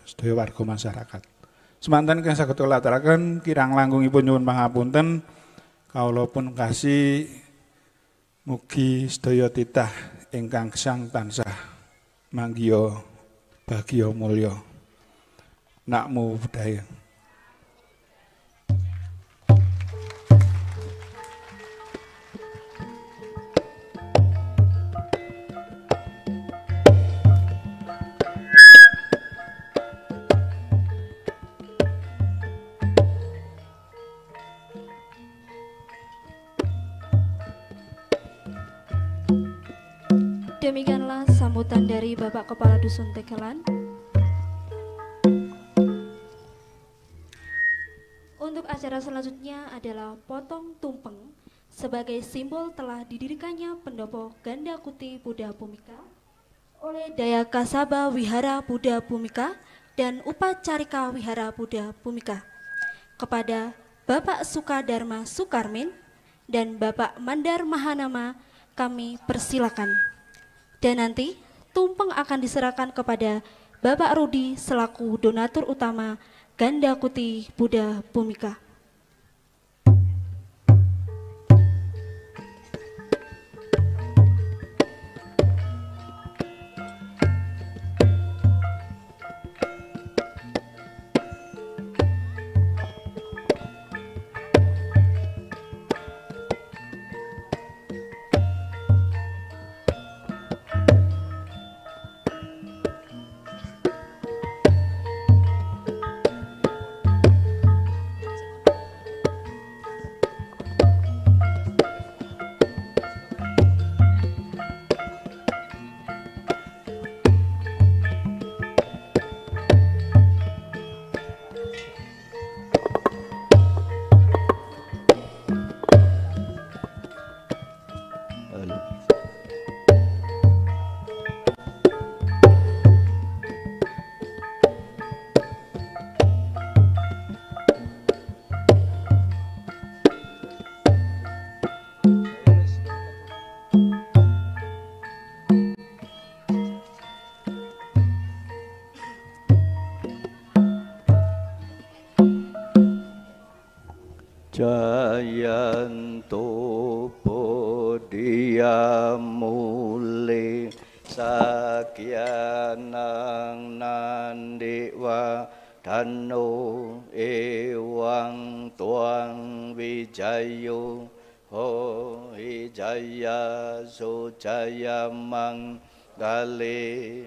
sedaya warga masyarakat. Semanten kang saged kula aturaken kirang langkungipun nyuwun pangapunten kawula pun kasih mugi sedaya titah ingkang gesang tansah manggiya bagya mulya. Namo Buddhaya.
Demikianlah sambutan dari Bapak Kepala Dusun Tekelan. Untuk acara selanjutnya adalah potong tumpeng sebagai simbol telah didirikannya pendopo Ganda Kuti Buddha Bhumika oleh Daya Kasaba Wihara Buddha Bhumika dan Upacarika Wihara Buddha Bhumika kepada Bapak Sukadharma Sukarmin dan Bapak Mandar Mahanama kami persilakan. Dan nanti tumpeng akan diserahkan kepada Bapak Rudi selaku donatur utama Ganda Kuti Buddha Bhumika.
Jayanto Bodhya Mule Sakyanang Nandewa Dano Ewang Tuang Wijayo Ho Ijaya Sujaya Manggale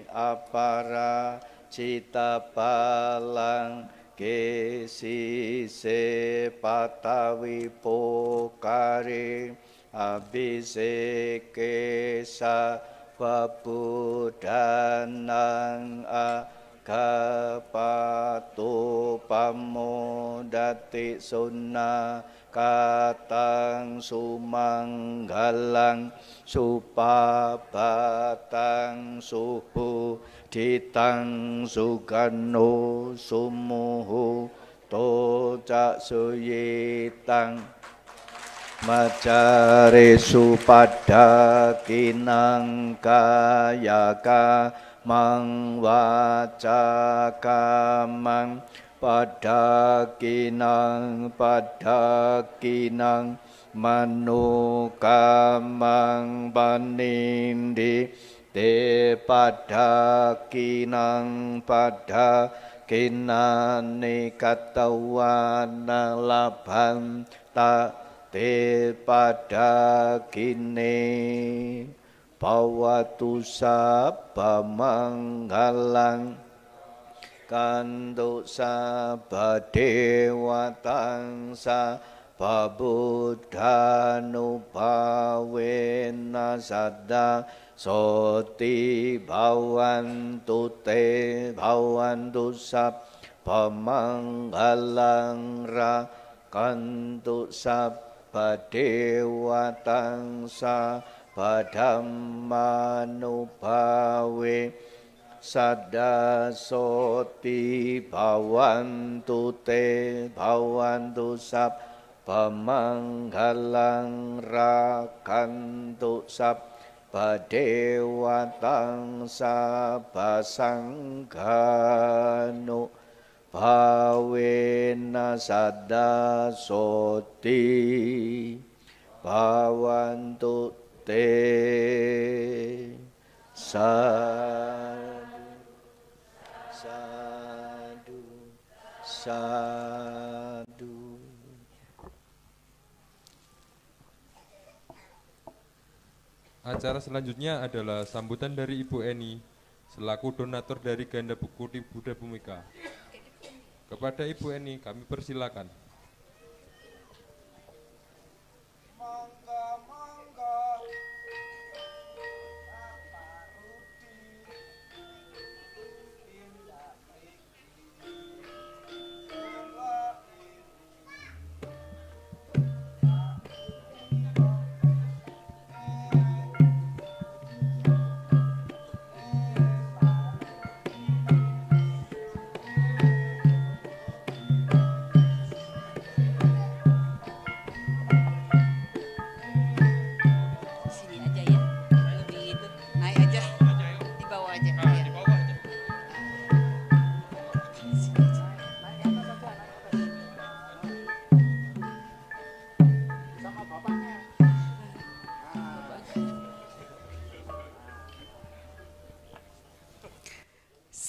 Apara Cita Palang Kesi Se Patawi Pokare Abhisekesa Pabudanang Agapatu Pamodati Sunna Katang Sumanggalang Supabatang Suhu Ditang Sugano Sumuhu Tocak Suyitang Macare Supada Kinang Kayaka Mang Wacaka Mang Pada Kinang Manukamang Panindi Te pada kinang pada kinane katawana laban ta te pada kine pawatu sabba manggalang kantuk sabba dewatang sabba buddhanupawena sadda Soti bhawantu te bhawantu sabba manggalang rakantu sabba dewatang sabba dhammanubawe sada soti bhawantu te bhawantu sabba manggalang rakantu sabba Padewatang sabba sanggano bhawena sada soti bhawantu te sadu sadu sadu.
Acara selanjutnya adalah sambutan dari Ibu Eni selaku donatur dari Ganda Kuti Buddha Bhumika. Kepada Ibu Eni kami persilakan.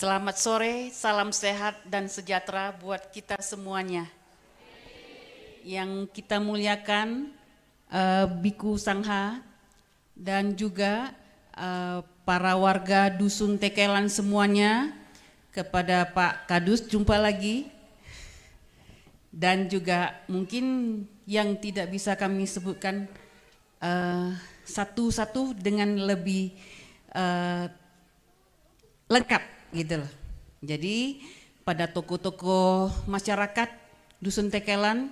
Selamat sore, salam sehat dan sejahtera buat kita semuanya. Yang kita muliakan Biku Sangha dan juga para warga Dusun Tekelan semuanya, kepada Pak Kadus jumpa lagi, dan juga mungkin yang tidak bisa kami sebutkan satu-satu dengan lebih lengkap gitu loh. Jadi pada tokoh-tokoh masyarakat Dusun Tekelan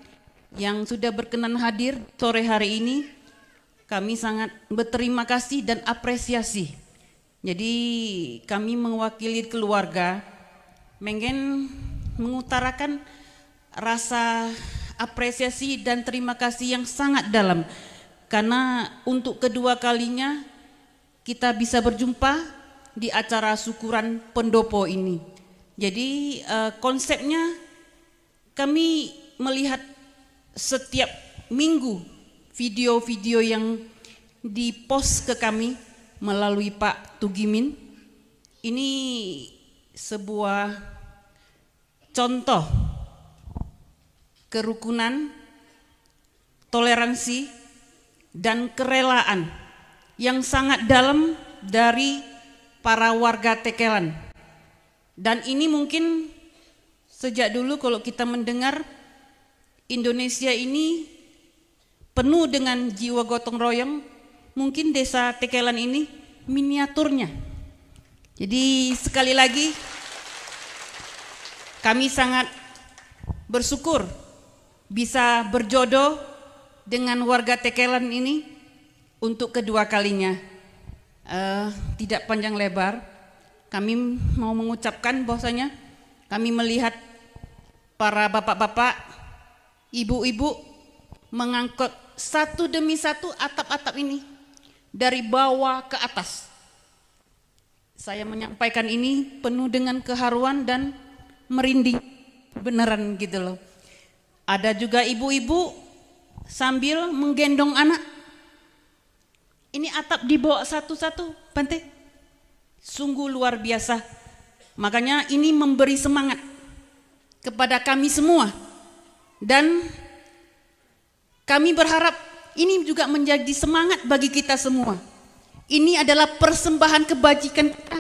yang sudah berkenan hadir sore hari ini, kami sangat berterima kasih dan apresiasi. Jadi kami mewakili keluarga ingin mengutarakan rasa apresiasi dan terima kasih yang sangat dalam, karena untuk kedua kalinya kita bisa berjumpa di acara syukuran pendopo ini. Jadi konsepnya kami melihat setiap minggu video-video yang dipost ke kami melalui Pak Tugimin. Ini sebuah contoh kerukunan, toleransi, dan kerelaan yang sangat dalam dari para warga Tekelan. Dan ini mungkin sejak dulu kalau kita mendengar Indonesia ini penuh dengan jiwa gotong royong, mungkin desa Tekelan ini miniaturnya. Jadi sekali lagi kami sangat bersyukur bisa berjodoh dengan warga Tekelan ini untuk kedua kalinya. Tidak panjang lebar, kami mau mengucapkan bahwasanya kami melihat para bapak-bapak, ibu-ibu mengangkut satu demi satu atap-atap ini dari bawah ke atas. Saya menyampaikan ini penuh dengan keharuan dan merinding beneran gitu loh. Ada juga ibu-ibu sambil menggendong anak. Ini atap dibawa satu-satu, Bante. Sungguh luar biasa. Makanya ini memberi semangat kepada kami semua. Dan kami berharap ini juga menjadi semangat bagi kita semua. Ini adalah persembahan kebajikan kita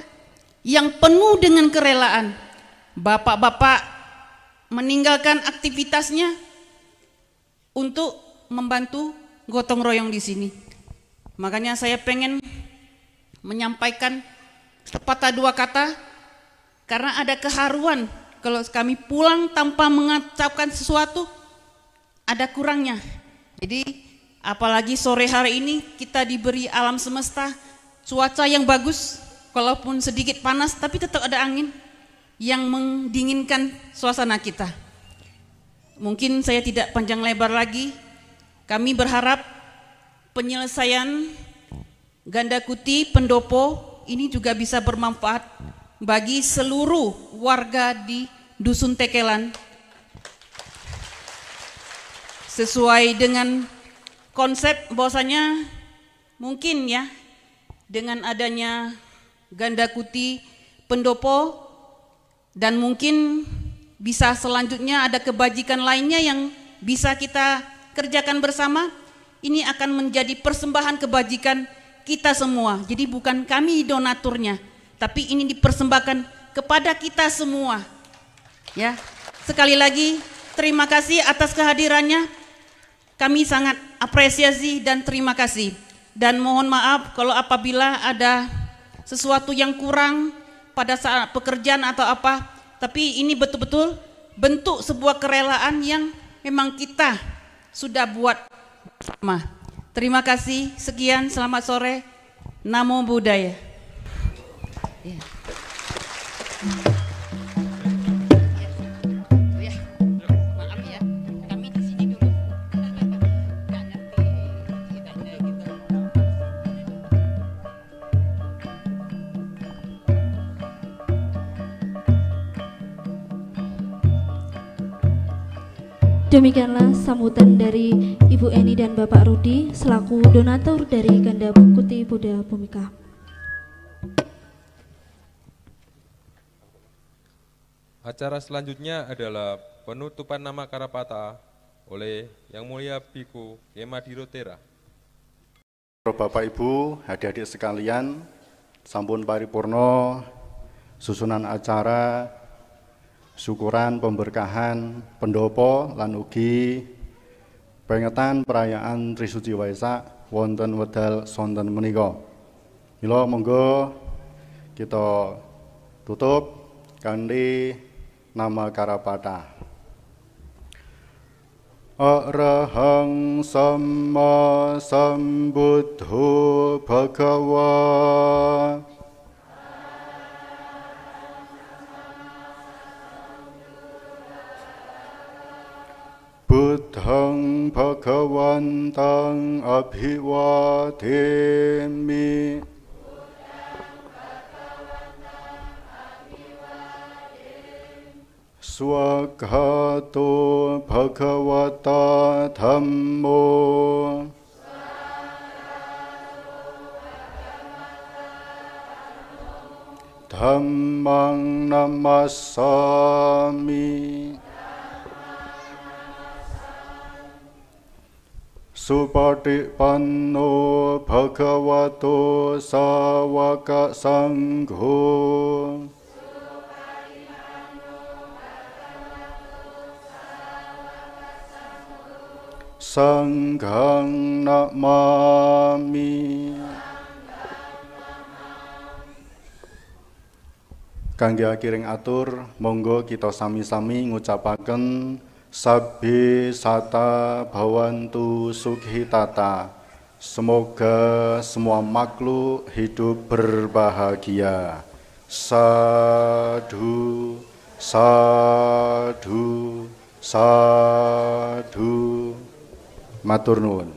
yang penuh dengan kerelaan. Bapak-bapak meninggalkan aktivitasnya untuk membantu gotong royong di sini. Makanya saya pengen menyampaikan sepatah dua kata karena ada keharuan kalau kami pulang tanpa mengucapkan sesuatu, ada kurangnya. Jadi apalagi sore hari ini kita diberi alam semesta cuaca yang bagus, walaupun sedikit panas tapi tetap ada angin yang mendinginkan suasana kita. Mungkin saya tidak panjang lebar lagi. Kami berharap penyelesaian ganda kuti pendopo ini juga bisa bermanfaat bagi seluruh warga di Dusun Tekelan sesuai dengan konsep bahwasanya mungkin ya dengan adanya ganda kuti pendopo dan mungkin bisa selanjutnya ada kebajikan lainnya yang bisa kita kerjakan bersama. Ini akan menjadi persembahan kebajikan kita semua. Jadi bukan kami donaturnya, tapi ini dipersembahkan kepada kita semua. Ya, sekali lagi terima kasih atas kehadirannya. Kami sangat apresiasi dan terima kasih. Dan mohon maaf kalau apabila ada sesuatu yang kurang pada saat pekerjaan atau apa. Tapi ini betul-betul bentuk sebuah kerelaan yang memang kita sudah buat bersama. Terima kasih, sekian, selamat sore, Namo Buddhaya. Ya. Maaf ya, kami di sini dulu. Nggak ngerti ceritanya gitu.
Demikianlah sambutan dari Ibu Eni dan Bapak Rudi selaku donatur dari Ganda Kuti Buddha Bhumika.
Acara selanjutnya adalah penutupan nama Karapata oleh Yang Mulia Biku Yemadiro Tera.
Bapak Ibu, adik-adik sekalian, sampun paripurna susunan acara syukuran pemberkahan pendopo lan ugi pengetan perayaan Trisuci Waisak wonten wedal sonten menika. Mila monggo kita tutup kanthi nama Karapata. Arahang Samma Sambuddho Bhagava Buddhang Bhagavantang Abhivademi Swagato Bhagavata Dhammo Dhammang Namassami Supatipanno Bhagavato Sawaka Sangho Sanghang Namami. Kangge akiring atur, monggo kita sami-sami ngucapaken sabbe sata bhawantu sukhitata. Semoga semua makhluk hidup berbahagia. Sadhu, sadhu, sadhu. Matur nuwun.